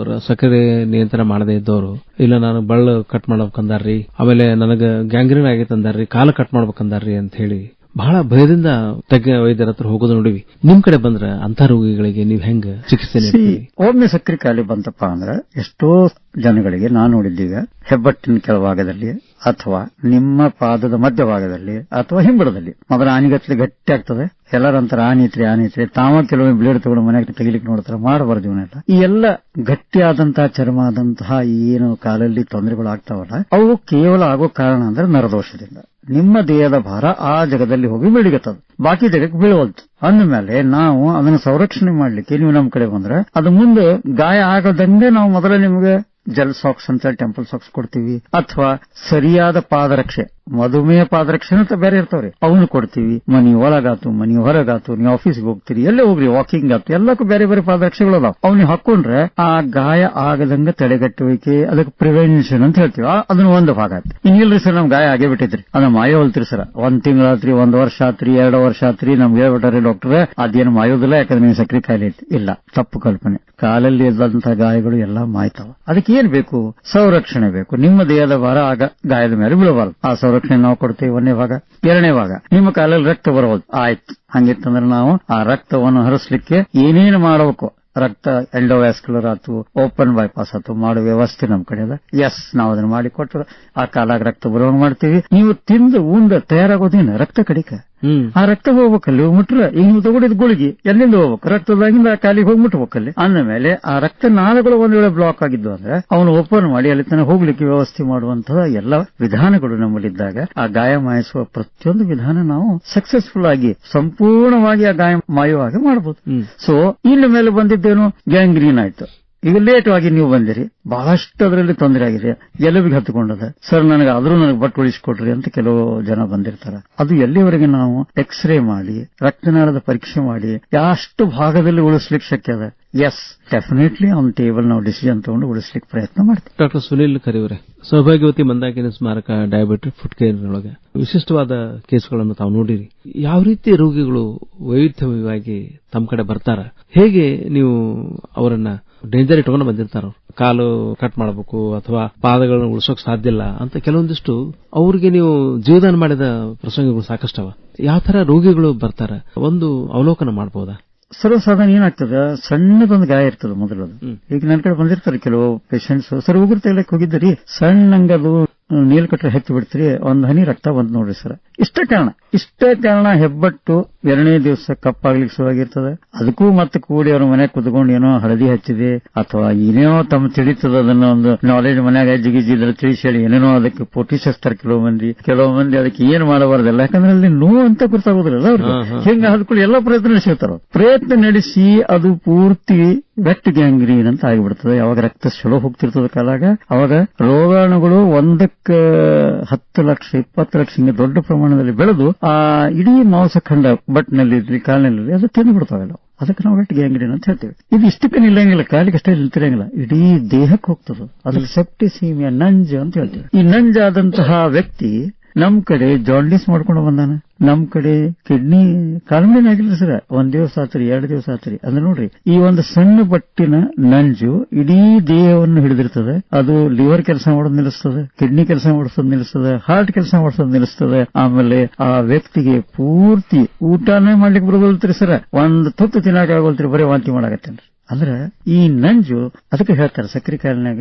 ಸಕ್ಕರೆ ನಿಯಂತ್ರಣ ಮಾಡದೇ ಇದ್ದವರು, ಇಲ್ಲ ನಾನು ಬಳ್ಳ ಕಟ್ ಮಾಡ್ಬೇಕಂದಾರ್ರಿ, ಆಮೇಲೆ ನನಗೆ ಗ್ಯಾಂಗ್ರೀನ್ ಆಗೈತೆ ಅಂದಾರ್ರಿ, ಕಾಲು ಕಟ್ ಮಾಡ್ಬೇಕಂದಾರ್ರಿ ಅಂತ ಹೇಳಿ ಬಹಳ ಭಯದಿಂದ ತಜ್ಞ ವೈದ್ಯರ ಹತ್ರ ಹೋಗೋದು ನೋಡಿವಿ. ನಿಮ್ ಕಡೆ ಬಂದ್ರ ಅಂತ ರೋಗಿಗಳಿಗೆ ನೀವು ಹೆಂಗ ಚಿಕಿತ್ಸೆ ನೀಡ್ತೀರಿ? ಒಮ್ಮೆ ಸಕ್ಕರೆ ಕಾಯಿಲೆ ಬಂತಪ್ಪ ಅಂದ್ರೆ ಎಷ್ಟೋ ಜನಗಳಿಗೆ ನಾನು ನೋಡಿದ್ದೀಗ ಹೆಬ್ಬಟ್ಟಿನ ಕೆಳಭಾಗದಲ್ಲಿ ಅಥವಾ ನಿಮ್ಮ ಪಾದದ ಮಧ್ಯಭಾಗದಲ್ಲಿ ಅಥವಾ ಹಿಂಬಡದಲ್ಲಿ ಮೊದಲ ಆನಿಗತ್ಲೆ ಗಟ್ಟಿ ಆಗ್ತದೆ. ಎಲ್ಲರಂತರ ಆನೀತ್ರಿ ತಾವ ಕೆಲವೊಮ್ಮೆ ಬ್ಲೇಡ್ ತಗೊಂಡು ಮನೆಗೆ ತೆಗಿಲಿಕ್ಕೆ ನೋಡ್ತಾರೆ. ಮಾಡಬಾರ್ದು ಇವನ್ನೆಲ್ಲ. ಈ ಎಲ್ಲ ಗಟ್ಟಿಯಾದಂತಹ ಚರ್ಮ ಆದಂತಹ ಏನು ಕಾಲಲ್ಲಿ ತೊಂದರೆಗಳು ಆಗ್ತಾವಲ್ಲ, ಅವು ಕೇವಲ ಆಗೋ ಕಾರಣ ಅಂದ್ರೆ ನರದೋಷದಿಂದ. ನಿಮ್ಮ ದೇಹದ ಭಾರ ಆ ಜಾಗದಲ್ಲಿ ಹೋಗಿ ಬೀಳಿಗತ್ತದು, ಬಾಕಿ ಜಾಗಕ್ಕೆ ಬೀಳವಲ್ತು. ಅಂದ್ಮೇಲೆ ನಾವು ಅದನ್ನು ಸಂರಕ್ಷಣೆ ಮಾಡ್ಲಿಕ್ಕೆ ನೀವು ನಮ್ಮ ಕಡೆ ಬಂದ್ರೆ ಅದು ಮುಂದೆ ಗಾಯ ಆಗದಂಗೆ ನಾವು ಮೊದಲ ನಿಮಗೆ ಜೆಲ್ ಸಾಕ್ಸ್ ಅಂತ ಟೆಂಪಲ್ ಸಾಕ್ಸ್ ಕೊಡ್ತೀವಿ, ಅಥವಾ ಸರಿಯಾದ ಪಾದರಕ್ಷೆ, ಮಧುಮೇಹ ಪಾದರಕ್ಷೆ ಅಂತ ಬೇರೆ ಇರ್ತಾವ್ರಿ, ಅವನು ಕೊಡ್ತೀವಿ. ಮನಿ ಒಳಗಾತು ಮನಿ ಹೊರಗಾತು, ನೀವು ಆಫೀಸ್ಗೆ ಹೋಗ್ತೀರಿ, ಎಲ್ಲೇ ಹೋಗ್ರಿ, ವಾಕಿಂಗ್ ಆತು, ಎಲ್ಲಕ್ಕೂ ಬೇರೆ ಬೇರೆ ಪಾದರಕ್ಷೆಗಳು ಅದಾವ. ಅವ್ನ ಹಾಕೊಂಡ್ರೆ ಆ ಗಾಯ ಆಗದಂಗ ತಡೆಗಟ್ಟುವಿಕೆ, ಅದಕ್ಕೆ ಪ್ರಿವೆನ್ಷನ್ ಅಂತ ಹೇಳ್ತೀವಿ. ಅದನ್ನ ಒಂದು ಭಾಗ ಆಯ್ತು. ಇನ್ನಿಲ್ರಿ ಸರ್ ನಮ್ ಗಾಯ ಆಗೇ ಬಿಟ್ಟಿದ್ರಿ, ಅದನ್ನ ಮಾಯ ಹೋಲ್ತೀರಿ ಸರ್, 1 ತಿಂಗಳಾತ್ರಿ, 1 ವರ್ಷ ಆತ್ರಿ, 2 ವರ್ಷ ಆತ್ರಿ, ನಮ್ಗೆ ಹೇಳ್ಬಿಟ್ಟಾರೆ ಡಾಕ್ಟರ್ ಅದೇನು ಮಾಯೋದಿಲ್ಲ, ಯಾಕಂದ್ರೆ ನೀವು ಸಕ್ಕರೆ ಕಾಯಿಲೆ ಐತಿ. ಇಲ್ಲ, ತಪ್ಪು ಕಲ್ಪನೆ. ಕಾಲಲ್ಲಿ ಇದ್ದಂತಹ ಗಾಯಗಳು ಎಲ್ಲ ಮಾಯ್ತಾವ. ಅದಕ್ಕೆ ಏನ್ ಬೇಕು? ಸಂರಕ್ಷಣೆ ಬೇಕು. ನಿಮ್ಮ ದೇಹದ ಭಾರ ಆಗ ಗಾಯದ ಮೇಲೆ ಬೀಳಬಾರದು. ಆ ಸಂರಕ್ಷಣೆ ನಾವು ಕೊಡ್ತೀವಿ. 1ನೇ ಭಾಗ. 2ನೇ ಭಾಗ, ನಿಮ್ಮ ಕಾಲಲ್ಲಿ ರಕ್ತ ಬರಬಹುದು. ಆಯ್ತು, ಹಂಗಿತ್ತಂದ್ರೆ ನಾವು ಆ ರಕ್ತವನ್ನು ಹರಿಸಲಿಕ್ಕೆ ಏನೇನು ಮಾಡಬೇಕು, ರಕ್ತ ಎಂಡೋವ್ಯಾಸ್ಕ್ಯುಲರ್ ಆತು, ಓಪನ್ ಬೈಪಾಸ್ ಆತು ಮಾಡೋ ವ್ಯವಸ್ಥೆ ನಮ್ ಕಡೆ ಅದ. ಎಸ್, ನಾವು ಅದನ್ನ ಮಾಡಿ ಕೊಟ್ಟರು ಆ ಕಾಲಾಗ ರಕ್ತ ಬರೋಂಗ್ ಮಾಡ್ತೀವಿ. ನೀವು ತಿಂದು ಉಂಡ ತಯಾರಾಗೋದೇನು ರಕ್ತ ಕಡಿಕ. ಆ ರಕ್ತ ಹೋಗ್ಬೇಕಲ್ಲಿ, ಹೋಗ್ಬಿಟ್ರೆ ಈಗ ನೀವು ತಗೊಂಡಿದ್ ಗುಳಿಗೆ ಎಲ್ಲಿಂದ ಹೋಗ್ಬೇಕು? ರಕ್ತದಾಗಿಂದ ಕಾಲಿಗೆ ಹೋಗಿ ಮುಟ್ಬೇಕಲ್ಲಿ. ಅಂದಮೇಲೆ ಆ ರಕ್ತ ನಾಳಗಳು ಒಂದ್ ವೇಳೆ ಬ್ಲಾಕ್ ಆಗಿದ್ದು ಅಂದ್ರೆ ಅವನು ಓಪನ್ ಮಾಡಿ ಅಲ್ಲಿ ತನಕ ಹೋಗ್ಲಿಕ್ಕೆ ವ್ಯವಸ್ಥೆ ಮಾಡುವಂತಹ ಎಲ್ಲ ವಿಧಾನಗಳು ನಮ್ಮಲ್ಲಿದ್ದಾಗ ಆ ಗಾಯ ಮಾಯಿಸುವ ಪ್ರತಿಯೊಂದು ವಿಧಾನ ನಾವು ಸಕ್ಸಸ್ಫುಲ್ ಆಗಿ ಸಂಪೂರ್ಣವಾಗಿ ಆ ಗಾಯ ಮಾಯುವಾಗ ಮಾಡಬಹುದು. ಸೊ ಇನ್ನು ಮೇಲೆ ಬಂದಿದ್ದೇನು, ಗ್ಯಾಂಗ್ರೀನ್ ಆಯ್ತು. ಈಗ ಲೇಟ್ ಆಗಿ ನೀವು ಬಂದಿರಿ, ಬಹಳಷ್ಟು ಅದರಲ್ಲಿ ತೊಂದರೆ ಆಗಿದೆ, ಎಲುಬಿಗೆ ಹತ್ತುಕೊಂಡದ. ಸರ್ ನನಗೆ ಆದ್ರೂ ನನಗೆ ಬಟ್ ಉಳಿಸಿಕೊಡ್ರಿ ಅಂತ ಕೆಲವು ಜನ ಬಂದಿರ್ತಾರ. ಅದು ಎಲ್ಲಿವರೆಗೆ ನಾವು ಎಕ್ಸ್ರೇ ಮಾಡಿ ರಕ್ತನಾಳದ ಪರೀಕ್ಷೆ ಮಾಡಿ ಎಷ್ಟು ಭಾಗದಲ್ಲಿ ಉಳಿಸ್ಲಿಕ್ಕೆ ಶಕ್ಯ ಅದ. ಎಸ್, ಡೆಫಿನೆಟ್ಲಿ ಆನ್ ಟೇಬಲ್ ನಾವು ಡಿಸಿಷನ್ ತಗೊಂಡು ಉಳಿಸ್ಲಿಕ್ಕೆ ಪ್ರಯತ್ನ ಮಾಡ್ತೀವಿ. ಡಾಕ್ಟರ್ ಸುನೀಲ್ ಕರಿಯವರೇ, ಸೌಭಾಗ್ಯವತಿ ಮಂದಾಕಿನಿ ಸ್ಮಾರಕ ಡಯಾಬಿಟಿಕ್ ಫುಡ್ ಕೇರ್ ಒಳಗೆ ವಿಶಿಷ್ಟವಾದ ಕೇಸ್ಗಳನ್ನು ತಾವು ನೋಡಿರಿ. ಯಾವ ರೀತಿ ರೋಗಿಗಳು ವೈವಿಧ್ಯಮಯವಾಗಿ ತಮ್ಮ ಕಡೆ ಬರ್ತಾರ? ಹೇಗೆ ನೀವು ಅವರನ್ನ ಡೇಂಜರ್ ಇಟ್ಕೊಂಡು ಬಂದಿರ್ತಾರ? ಕಾಲು ಕಟ್ ಮಾಡಬೇಕು ಅಥವಾ ಪಾದಗಳನ್ನು ಉಳಿಸೋಕ್ ಸಾಧ್ಯ ಇಲ್ಲ ಅಂತ ಕೆಲವೊಂದಿಷ್ಟು ಅವ್ರಿಗೆ ನೀವು ಜೀವದಾನ ಮಾಡಿದ ಪ್ರಸಂಗಗಳು ಸಾಕಷ್ಟವ. ಯಾವ ತರ ರೋಗಿಗಳು ಬರ್ತಾರ, ಒಂದು ಅವಲೋಕನ ಮಾಡಬಹುದಾ? ಸರ್ವಸಾಧಾರಣ ಏನಾಗ್ತದೆ, ಸಣ್ಣದೊಂದು ಗಾಯ ಇರ್ತದೆ ಮೊದಲದು. ಈಗ ನನ್ನ ಕಡೆ ಬಂದಿರ್ತಾರೆ ಕೆಲವು ಪೇಷಂಟ್ಸ್, ಸರ್ ಉಗುರು ತೆಗಿಲಕ್ಕೆ ಹೋಗಿದ್ದೀರಿ, ಸಣ್ಣಂಗದು ನೀಲ್ ಕಟ್ಟರೆ ಹೆಚ್ಚು ಬಿಡ್ತೀರಿ, ಒಂದು ಹನಿ ರಕ್ತ ಬಂದ್ ನೋಡ್ರಿ ಸರ್. ಇಷ್ಟೇ ಕಾರಣ ಹೆಬ್ಬಟ್ಟು 2ನೇ ದಿವಸ ಕಪ್ಪಾಗ್ಲಿಕ್ಕೆ ಶುರುವಾಗಿರ್ತದೆ. ಅದಕ್ಕೂ ಮತ್ತೆ ಕೂಡಿ ಅವ್ರ ಮನೆ ಕುತ್ಕೊಂಡು ಏನೋ ಹಳದಿ ಹಚ್ಚಿದೆ ಅಥವಾ ಏನೇನೋ ತಮ್ಮ ತಿಳಿತದ, ಅದನ್ನ ಒಂದು ನಾಲೆಜ್ ಮನ್ಯಾಗ ಜಿಗಿಜಿದ್ರೆ ತಿಳಿಸಿ ಹೇಳಿ ಏನೇನೋ ಅದಕ್ಕೆ ಪೊಟಿಸಿಸ್ತಾರೆ ಕೆಲವು ಮಂದಿ ಅದಕ್ಕೆ ಏನ್ ಮಾಡಬಾರ್ದಲ್ಲ, ಯಾಕಂದ್ರೆ ಅಲ್ಲಿ ನೋವು ಅಂತ ಗೊತ್ತಾಗೋದಿಲ್ಲ ಅವ್ರಿಗೆ. ಹಿಂಗ ಹದ್ಕೊಳ್ಳಿ ಎಲ್ಲ ಪ್ರಯತ್ನ ನಡೆಸಿರ್ತಾರ. ಪ್ರಯತ್ನ ನಡೆಸಿ ಅದು ಪೂರ್ತಿ ವೆಟ್ ಗ್ಯಾಂಗ್ರೀನ್ ಅಂತ ಆಗಿಬಿಡ್ತದೆ. ಯಾವಾಗ ರಕ್ತ ಚಲೋ ಹೋಗ್ತಿರ್ತದೆ ಕಾಲಾಗ, ಅವಾಗ ರೋಗಾಣುಗಳು 1ಕ್ಕೆ 10 ಲಕ್ಷ 20 ಲಕ್ಷ ಹಿಂಗೆ ದೊಡ್ಡ ಪ್ರಮಾಣದಲ್ಲಿ ಬೆಳೆದು ಆ ಇಡೀ ಮಾಂಸಖಂಡ ಬಟ್ನಲ್ಲಿ ಕಾಲಿನಲ್ಲಿ ಅದು ತಿಂದು ಬಿಡ್ತಾವೆಲ್ಲ. ಅದಕ್ಕೆ ನಾವು ವೆಟ್ ಗ್ಯಾಂಗ್ರೀನ್ ಅಂತ ಹೇಳ್ತೇವೆ. ಇದು ಇಷ್ಟಕ್ಕೆ ನಿಲ್ಲಂಗಿಲ್ಲ, ಕಾಲಿಗಷ್ಟೇ ನಿಲ್ತಿರಂಗಿಲ್ಲ, ಇಡೀ ದೇಹಕ್ಕೆ ಹೋಗ್ತದೆ. ಅದಕ್ಕೆ ಸೆಪ್ಟಿಸೀಮಿಯಾ, ನಂಜು ಅಂತ ಹೇಳ್ತೇವೆ. ಈ ನಂಜಾದಂತಹ ವ್ಯಕ್ತಿ ನಮ್ ಕಡೆ ಜಾಂಡೀಸ್ ಮಾಡ್ಕೊಂಡು ಬಂದಾನ, ನಮ್ ಕಡೆ ಕಿಡ್ನಿ ಕಾಲ್ಮಡಿನ ಆಗಿಲ್ಲ ಸರ್, 1 ದಿವಸ ಆತ್ರಿ 2 ದಿವಸ ಆತ್ರಿ ಅಂದ್ರೆ ನೋಡ್ರಿ, ಈ ಒಂದು ಸಣ್ಣ ಬಟ್ಟಿನ ನಂಜು ಇಡೀ ದೇಹವನ್ನು ಹಿಡಿದಿರ್ತದೆ. ಅದು ಲಿವರ್ ಕೆಲಸ ಮಾಡೋದು ನಿಲ್ಲಿಸ್ತದೆ, ಕಿಡ್ನಿ ಕೆಲಸ ಮಾಡಿಸೋದು ನಿಲ್ಲಿಸ್ತದೆ, ಹಾರ್ಟ್ ಕೆಲಸ ಮಾಡಿಸೋದು ನಿಲ್ಲಿಸ್ತದೆ. ಆಮೇಲೆ ಆ ವ್ಯಕ್ತಿಗೆ ಪೂರ್ತಿ ಊಟನೇ ಮಾಡ್ಲಿಕ್ಕೆ ಬರೋದಲ್ತ್ರಿ ಸರ್, ಒಂದು ತುತ್ತು ತಿನ್ನಕಾಗೋಲ್ತ್ರಿ, ಬರೀ ವಾಂತಿ ಮಾಡಾಕತ್ತೇನ್ರಿ. ಅಂದ್ರೆ ಈ ನಂಜು, ಅದಕ್ಕೆ ಹೇಳ್ತಾರೆ ಸಕ್ಕರೆ ಕಾಲಿನಾಗ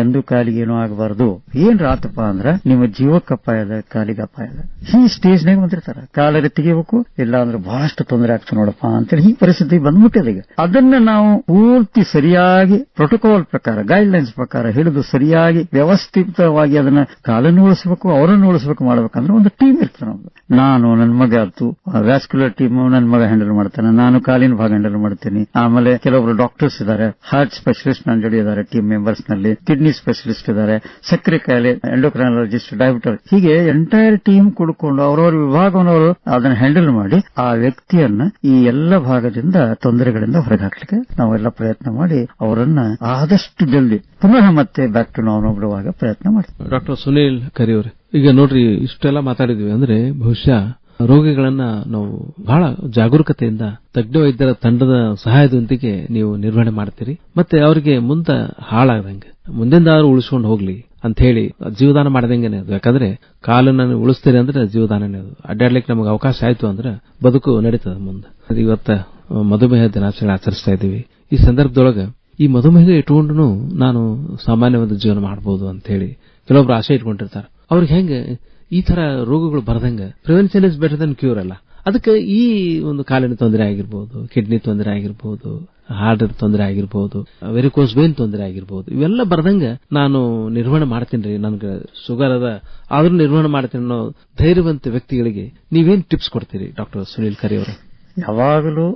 ಎಂದು ಕಾಲಿಗೆ ಏನೋ ಆಗಬಾರ್ದು. ಏನ್ರ ಆತಪ್ಪ ಅಂದ್ರ ನಿಮ್ಮ ಜೀವಕ್ಕೆ ಅಪಾಯದ, ಕಾಲಿಗೆ ಅಪಾಯದ. ಈ ಸ್ಟೇಜ್ನಾಗ ಬಂದಿರ್ತಾರ, ಕಾಲಲ್ಲಿ ತೆಗಿಬೇಕು, ಇಲ್ಲ ಅಂದ್ರೆ ಬಹಳಷ್ಟು ತೊಂದರೆ ಆಗ್ತದೆ ನೋಡಪ್ಪ ಅಂತೇಳಿ ಈ ಪರಿಸ್ಥಿತಿ ಬಂದ್ಬಿಟ್ಟಿದೆ. ಈಗ ಅದನ್ನ ನಾವು ಪೂರ್ತಿ ಸರಿಯಾಗಿ ಪ್ರೋಟೋಕಾಲ್ ಪ್ರಕಾರ, ಗೈಡ್ ಲೈನ್ಸ್ ಪ್ರಕಾರ ಹಿಡಿದು ಸರಿಯಾಗಿ ವ್ಯವಸ್ಥಿತವಾಗಿ ಅದನ್ನ ಕಾಲನ್ನು ಉಳಿಸಬೇಕು, ಅವರನ್ನು ಉಳಿಸಬೇಕು ಮಾಡಬೇಕಂದ್ರೆ ಒಂದು ಟೀಮ್ ಇರ್ತದೆ ನಮ್ದು. ನಾನು ನನ್ನ ಮಗ ಆತು ವ್ಯಾಸ್ಕ್ಯುಲರ್ ಟೀಮ್ ನನ್ನ ಮಗ ಹ್ಯಾಂಡಲ್ ಮಾಡ್ತಾನೆ, ನಾನು ಕಾಲಿನ ಭಾಗ ಹ್ಯಾಂಡಲ್ ಮಾಡ್ತೀನಿ. ಆಮೇಲೆ ಕೆಲವೊಬ್ರು ಡಾಕ್ಟರ್ಸ್ ಇದ್ದಾರೆ, ಹಾರ್ಟ್ ಸ್ಪೆಷಲಿಸ್ಟ್ ನನ್ನ ಜೊತೆ ಇದ್ದಾರೆ ಟೀಮ್ ಮೆಂಬರ್ಸ್ ನಲ್ಲಿ, ಕಿಡ್ನಿ ಸ್ಪೆಷಲಿಸ್ಟ್ ಇದ್ದಾರೆ, ಸಕ್ಕರೆ ಕಾಯಿಲೆ ಎಂಡೋಕ್ರೈನಾಲಜಿಸ್ಟ್, ಡಯಾಬಿಟರ್, ಹೀಗೆ ಎಂಟೈರ್ ಟೀಮ್ ಕುಡ್ಕೊಂಡು ಅವರವರ ವಿಭಾಗವನ್ನು ಅದನ್ನ ಹ್ಯಾಂಡಲ್ ಮಾಡಿ ಆ ವ್ಯಕ್ತಿಯನ್ನ ಈ ಎಲ್ಲ ಭಾಗದಿಂದ ತೊಂದರೆಗಳಿಂದ ಹೊರಗೆ ಹಾಕ್ಲಿಕ್ಕೆ ನಾವೆಲ್ಲ ಪ್ರಯತ್ನ ಮಾಡಿ ಅವರನ್ನ ಆದಷ್ಟು ಜಲ್ದಿ ಪುನಃ ಮತ್ತೆ ಬ್ಯಾಕ್ ಟು ನಾರ್ಮಲ್ ಬಿಡುವಾಗ ಪ್ರಯತ್ನ ಮಾಡ್ತೀವಿ. ಡಾಕ್ಟರ್ ಸುನೀಲ್ ಕರಿಯವರೇ, ಈಗ ನೋಡ್ರಿ ಇಷ್ಟೆಲ್ಲ ಮಾತಾಡಿದ್ವಿ ಅಂದ್ರೆ ಬಹುಶಃ ರೋಗಿಗಳನ್ನ ನಾವು ಬಹಳ ಜಾಗರೂಕತೆಯಿಂದ ತಜ್ಞ ವೈದ್ಯರ ತಂಡದ ಸಹಾಯದೊಂದಿಗೆ ನೀವು ನಿರ್ವಹಣೆ ಮಾಡ್ತೀರಿ. ಮತ್ತೆ ಅವರಿಗೆ ಮುಂದೆ ಹಾಳಾಗದಂಗೆ ಮುಂದೆಂದಾದ್ರೂ ಉಳಿಸ್ಕೊಂಡು ಹೋಗ್ಲಿ ಅಂತ ಹೇಳಿ ಜೀವದಾನ ಮಾಡದಂಗೆನೆ ಅದು. ಯಾಕಂದ್ರೆ ಕಾಲನ್ನು ಉಳಿಸ್ತೀರಿ ಅಂದ್ರೆ ಜೀವದಾನನೇ ಅದು. ಅಡ್ಡಾಡ್ಲಿಕ್ಕೆ ನಮಗೆ ಅವಕಾಶ ಆಯ್ತು ಅಂದ್ರೆ ಬದುಕು ನಡೀತದ ಮುಂದೆ. ಇವತ್ತ ಮಧುಮೇಹ ದಿನಾಚರಣೆ ಆಚರಿಸ್ತಾ ಇದ್ದೀವಿ. ಈ ಸಂದರ್ಭದೊಳಗೆ ಈ ಮಧುಮೇಹ ಇಟ್ಕೊಂಡು ನಾನು ಸಾಮಾನ್ಯವಾದ ಜೀವನ ಮಾಡಬಹುದು ಅಂತ ಹೇಳಿ ಕೆಲವೊಬ್ರು ಆಸೆ ಇಟ್ಕೊಂಡಿರ್ತಾರೆ. ಅವ್ರಿಗೆ ಹೆಂಗೆ ಈ ತರ ರೋಗಗಳು ಬರದಂಗ prevention is better than cure ಅಲ್ಲ. ಅದಕ್ಕೆ ಈ ಒಂದು ಕಾಲಿನ ತೊಂದರೆ ಆಗಿರ್ಬೋದು, ಕಿಡ್ನಿ ತೊಂದರೆ ಆಗಿರ್ಬೋದು, ಹಾರ್ಟ್ ತೊಂದರೆ ಆಗಿರ್ಬೋದು, ವೆರಿಕೋಸ್ ವೇನ್ ತೊಂದರೆ ಆಗಿರ್ಬೋದು, ಇವೆಲ್ಲ ಬರದಂಗ ನಾನು ನಿರ್ವಹಣೆ ಮಾಡ್ತೀನಿ. ನನ್ಗೆ ಶುಗರ್ ಅದ ಆದ್ರೂ ನಿರ್ವಹಣೆ ಮಾಡ್ತೀನಿ ಅನ್ನೋ ಧೈರ್ಯವಂತ ವ್ಯಕ್ತಿಗಳಿಗೆ ನೀವೇನ್ ಟಿಪ್ಸ್ ಕೊಡ್ತೀರಿ ಡಾಕ್ಟರ್ ಸುನೀಲ್ ಕರಿ ಅವರೇ? ಯಾವಾಗಲೂ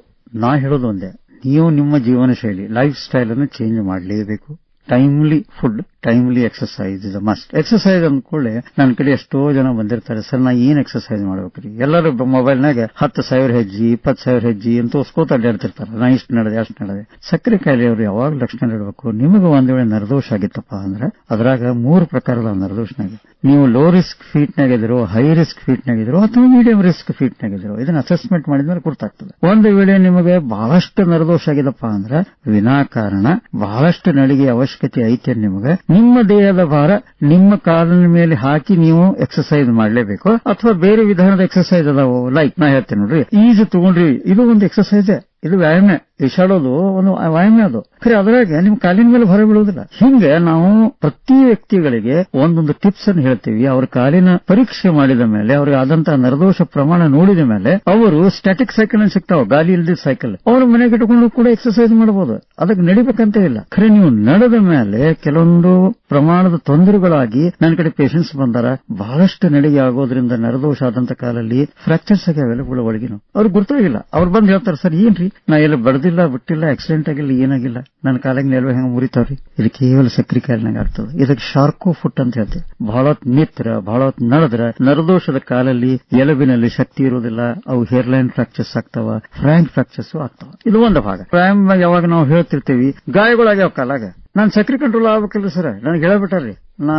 ನಾ ಹೇಳೋದು ಒಂದೇ, ನೀವು ನಿಮ್ಮ ಜೀವನ ಶೈಲಿ ಲೈಫ್ ಸ್ಟೈಲ್ ಅನ್ನು ಚೇಂಜ್ ಮಾಡಲೇಬೇಕು. Timely food, timely exercise is must. Exercise ಅಂದ್ಕೊಳ್ಳೆ ನನ್ನ ಕಡೆ ಎಷ್ಟೋ ಜನ ಬಂದಿರ್ತಾರೆ, ಸರ್ ನಾ ಏನ್ ಎಕ್ಸರ್ಸೈಸ್ ಮಾಡ್ಬೇಕ್ರಿ? ಎಲ್ಲರೂ ಮೊಬೈಲ್ನಾಗ 10,000 ಹೆಜ್ಜೆ 20,000 ಹೆಜ್ಜೆ ಅಂತ ತೋರ್ಸ್ಕೋತ ಅಡ್ಡಾಡ್ತಿರ್ತಾರೆ. ನಾ ಇಷ್ಟು ನಡೆದೆ ಅಷ್ಟು ನಡೆದೆ. ಸಕ್ಕರೆ ಕಾಯಿಲೆಯವರು ಯಾವಾಗ ಲಕ್ಷಣ ಇಡಬೇಕು? ನಿಮಗೆ ಒಂದ್ ವೇಳೆ ನರದೋಷ ಆಗಿತ್ತಪ್ಪ ಅಂದ್ರೆ ಅದ್ರಾಗ 3 ಪ್ರಕಾರದ ನರದೋಷನಾಗ ನೀವು ಲೋ ರಿಸ್ಕ್ ಫೀಟ್ನಾಗಿದ್ರು, ಹೈ ರಿಸ್ಕ್ ಫೀಟ್ನಾಗಿದ್ರು ಅಥವಾ ಮೀಡಿಯಂ ರಿಸ್ಕ್ ಫೀಟ್ನಾಗಿದ್ರು, ಇದನ್ನ ಅಸೆಸ್ಮೆಂಟ್ ಮಾಡಿದ್ಮೇಲೆ ಗೊತ್ತಾಗ್ತದೆ. ಒಂದು ವೇಳೆ ನಿಮಗೆ ಬಹಳಷ್ಟು ನರದೋಷ ಆಗಿದಪ್ಪ ಅಂದ್ರೆ ವಿನಾಕಾರಣ ಬಹಳಷ್ಟು ನಡಿಗೆ ಅವಶ್ಯಕತೆ ಐತೆ ನಿಮಗೆ, ನಿಮ್ಮ ದೇಹದ ಭಾರ ನಿಮ್ಮ ಕಾಲಿನ ಮೇಲೆ ಹಾಕಿ ನೀವು ಎಕ್ಸರ್ಸೈಸ್ ಮಾಡಲೇಬೇಕು. ಅಥವಾ ಬೇರೆ ವಿಧಾನದ ಎಕ್ಸರ್ಸೈಸ್ ಅದಾವು, ಲೈಕ್ ನಾ ಹೇಳ್ತೇನೆ ನೋಡ್ರಿ, ಈಜು ತಗೊಂಡ್ರಿ, ಇದು ಒಂದು ಎಕ್ಸರ್ಸೈಸ್, ಇದು ವ್ಯಾಯಾಮ. ಈಶಾಡೋದು ಒಂದು ವ್ಯಾಯಾಮ, ಅದು ಖರೆ ಅದ್ರಾಗ ನಿಮ್ ಕಾಲಿನ ಮೇಲೆ ಹೊರ ಬೀಳುವುದಿಲ್ಲ. ಹಿಂಗೆ ನಾವು ಪ್ರತಿ ವ್ಯಕ್ತಿಗಳಿಗೆ ಒಂದೊಂದು ಟಿಪ್ಸ್ ಅನ್ನು ಹೇಳ್ತೀವಿ. ಅವ್ರ ಕಾಲಿನ ಪರೀಕ್ಷೆ ಮಾಡಿದ ಮೇಲೆ ಅವ್ರಿಗೆ ಆದಂತಹ ನರದೋಷ ಪ್ರಮಾಣ ನೋಡಿದ ಮೇಲೆ ಅವರು ಸ್ಟ್ಯಾಟಿಕ್ ಸೈಕಲ್ ಅನ್ನು ಸಿಗ್ತಾವ, ಗಾಲಿ ಇಲ್ದಿದ್ದ ಸೈಕಲ್, ಅವ್ರ ಮನೆಗೆ ಇಟ್ಕೊಂಡು ಕೂಡ ಎಕ್ಸರ್ಸೈಸ್ ಮಾಡಬಹುದು. ಅದಕ್ಕೆ ನಡಿಬೇಕಂತ ಇಲ್ಲ. ಖರೆ ನೀವು ನಡೆದ ಮೇಲೆ ಕೆಲವೊಂದು ಪ್ರಮಾಣದ ತೊಂದರೆಗಳಾಗಿ ನನ್ನ ಕಡೆ ಪೇಷಂಟ್ಸ್ ಬಂದಾರ, ಬಹಳಷ್ಟು ನಡಿಗೆ ಆಗೋದ್ರಿಂದ ನರದೋಷ ಆದಂತ ಕಾಲಲ್ಲಿ ಫ್ರಾಕ್ಚರ್ಸ್ ಆಗ್ಯಾವೆಲ್ಲ ಒಳಗಿನ ಅವ್ರಿಗೆ ಗೊತ್ತಾಗಿಲ್ಲ. ಅವ್ರು ಬಂದು ಹೇಳ್ತಾರೆ, ಸರ್ ಏನ್ರಿ ನಾ ಎಲ್ಲ ಬಡ್ದಿಲ್ಲ ಬಿಟ್ಟಿಲ್ಲ, ಆಕ್ಸಿಡೆಂಟ್ ಆಗಿಲ್ಲ, ಏನಾಗಿಲ್ಲ, ನನ್ನ ಕಾಲಿಗೆ ನೆಲುವೆ ಹೆಂಗ ಮುರಿತಾವ್ರಿ, ಇದು ಕೇವಲ ಸಕ್ರಿ ಕಾಲಿನಾಗ ಆಗ್ತದೆ. ಇದಕ್ಕೆ ಶಾರ್ಕೋ ಫುಟ್ ಅಂತ ಹೇಳ್ತೇವೆ. ಬಹಳ ಹೊತ್ತು ನಿತ್ರ ಬಹಳ ಹೊತ್ತು ನಡೆದ್ರ ನರದೋಷದ ಕಾಲಲ್ಲಿ ಎಲುಬಿನಲ್ಲಿ ಶಕ್ತಿ ಇರುವುದಿಲ್ಲ, ಅವು ಹೇರ್ಲೈನ್ ಫ್ರಾಕ್ಚರ್ಸ್ ಆಗ್ತಾವ, ಫ್ರ್ಯಾಂಕ್ ಫ್ರಾಕ್ಚರ್ಸ್ ಆಗ್ತಾವ. ಇದು ಒಂದು ಭಾಗ. ವ್ಯಾಯಾಮ ಯಾವಾಗ ನಾವು ಹೇಳ್ತಿರ್ತೀವಿ ಗಾಯಗಳಾಗ್ಯಾವ ಕಾಲಾಗ, ನಾನ್ ಸಕ್ರಿ ಕಂಟ್ರೋಲ್ ಆಗ್ಬೇಕಲ್ರಿ ಸರ್, ನನಗೆ ಹೇಳಬಿಟ್ಟಾರ್ರಿ, ನಾ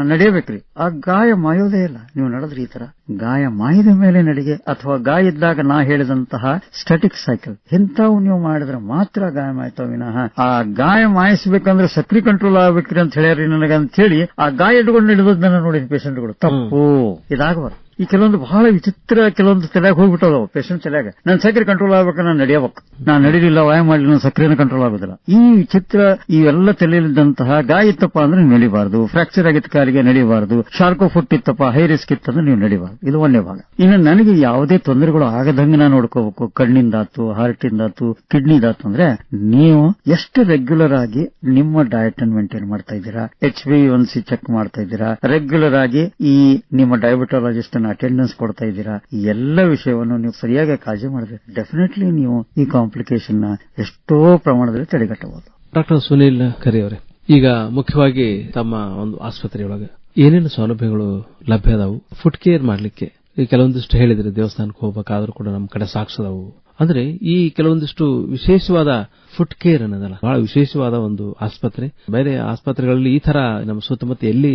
ನಡೆಯಬೇಕ್ರಿ, ಆ ಗಾಯ ಮಾಯೋದೇ ಇಲ್ಲ. ನೀವು ನಡೆದ್ರಿ ಈ ತರ ಗಾಯ ಮಾಯದ ಮೇಲೆ ನಡಿಗೆ ಅಥವಾ ಗಾಯ ಇದ್ದಾಗ ನಾ ಹೇಳಿದಂತಹ ಸ್ಟ್ಯಾಟಿಕ್ ಸೈಕಲ್ ಇಂಥವು ನೀವು ಮಾಡಿದ್ರೆ ಮಾತ್ರ ಗಾಯ ಮಾಯ್ತಾವ ವಿನಃ ಆ ಗಾಯ ಮಾಯಿಸಬೇಕಂದ್ರೆ ಸಕ್ರಿ ಕಂಟ್ರೋಲ್ ಆಗ್ಬೇಕ್ರಿ ಅಂತ ಹೇಳ್ಯಾರಿ ನನಗಂತ ಹೇಳಿ ಆ ಗಾಯ ಇಟ್ಕೊಂಡು ಹಿಡಿದನ್ನ ನೋಡಿದ ಪೇಷಂಟ್ಗಳು. ತಪ್ಪು, ಇದಾಗಬಾರ್ದು. ಈ ಕೆಲವೊಂದು ಬಹಳ ವಿಚಿತ್ರ ಕೆಲವೊಂದು ತಲೆಯಾಗ ಹೋಗ್ಬಿಟ್ಟದವು ಪೇಷಂಟ್ ತಲೆಯಾಗ, ನಾನು ಸಕ್ರೆ ಕಂಟ್ರೋಲ್ ಆಗ್ಬೇಕು, ನಾನು ನಡೆಯಬೇಕು, ನಾನು ನಡೀಲಿಲ್ಲ ವ್ಯಾಯಾಮ ಮಾಡಲಿಲ್ಲ ಸಕ್ರೆನ ಕಂಟ್ರೋಲ್ ಆಗೋದಿಲ್ಲ. ಈ ವಿಚಿತ್ರ ಇವೆಲ್ಲ ತಲೆಯಲ್ಲಿದ್ದಂತಹ ಗಾಯ ಇತ್ತಪ್ಪ ಅಂದ್ರೆ ನೀವು ನಡಿಬಾರ್ದು, ಫ್ರಾಕ್ಚರ್ ಆಗಿದ್ದ ಕಾಲಿಗೆ ನಡಿಬಾರ್ದು, ಶಾರ್ಕೋ ಫುಟ್ ಇತ್ತಪ್ಪ ಹೈ ರಿಸ್ಕ್ ಇತ್ತಂದ್ರೆ ನೀವು ನಡಿಬಾರ್ದು. ಇದು ಒಂದೇ ಭಾಗ. ಇನ್ನು ನನಗೆ ಯಾವುದೇ ತೊಂದರೆಗಳು ಆಗದಂಗೆ ನಾನು ನೋಡ್ಕೋಬೇಕು, ಕಣ್ಣಿಂದಾತು, ಹಾರ್ಟಿಂದಾತು, ಕಿಡ್ನಿದಾತು ಅಂದ್ರೆ ನೀವು ಎಷ್ಟು ರೆಗ್ಯುಲರ್ ಆಗಿ ನಿಮ್ಮ ಡಯಟ್ ಅನ್ನು ಮೇಂಟೈನ್ ಮಾಡ್ತಾ ಇದ್ದೀರಾ, HbA1c ಚೆಕ್ ಮಾಡ್ತಾ ಇದ್ದೀರಾ, ರೆಗ್ಯುಲರ್ ಆಗಿ ಈ ನಿಮ್ಮ ಡಯಾಬಿಟಾಲಜಿಸ್ಟ್ ಅಟೆಂಡೆನ್ಸ್ ಕೊಡ್ತಾ ಇದ್ದೀರಾ, ಈ ಎಲ್ಲ ವಿಷಯವನ್ನು ನೀವು ಸರಿಯಾಗಿ ಕಾಳಜಿ ಮಾಡಬೇಕು. ಡೆಫಿನೆಟ್ಲಿ ನೀವು ಈ ಕಾಂಪ್ಲಿಕೇಶನ್ ನ ಎಷ್ಟೋ ಪ್ರಮಾಣದಲ್ಲಿ ತಡೆಗಟ್ಟಬಹುದು. ಡಾಕ್ಟರ್ ಸುನೀಲ್ ಕರಿ ಅವರೇ, ಈಗ ಮುಖ್ಯವಾಗಿ ತಮ್ಮ ಒಂದು ಆಸ್ಪತ್ರೆಯೊಳಗೆ ಏನೇನು ಸೌಲಭ್ಯಗಳು ಲಭ್ಯ ಅದಾವು? ಫುಡ್ ಕೇರ್ ಮಾಡ್ಲಿಕ್ಕೆ ಈ ಕೆಲವೊಂದಿಷ್ಟು ಹೇಳಿದ್ರೆ ದೇವಸ್ಥಾನಕ್ಕೆ ಹೋಗಬೇಕಾದ್ರೂ ಕೂಡ ನಮ್ಮ ಕಡೆ ಸಾಕ್ಸದವು. ಅಂದ್ರೆ ಈ ಕೆಲವೊಂದಿಷ್ಟು ವಿಶೇಷವಾದ ಫುಡ್ ಕೇರ್ ಅನ್ನೋದಲ್ಲ, ಬಹಳ ವಿಶೇಷವಾದ ಒಂದು ಆಸ್ಪತ್ರೆ. ಬೇರೆ ಆಸ್ಪತ್ರೆಗಳಲ್ಲಿ ಈ ತರ ನಮ್ಮ ಸುತ್ತಮುತ್ತ ಎಲ್ಲಿ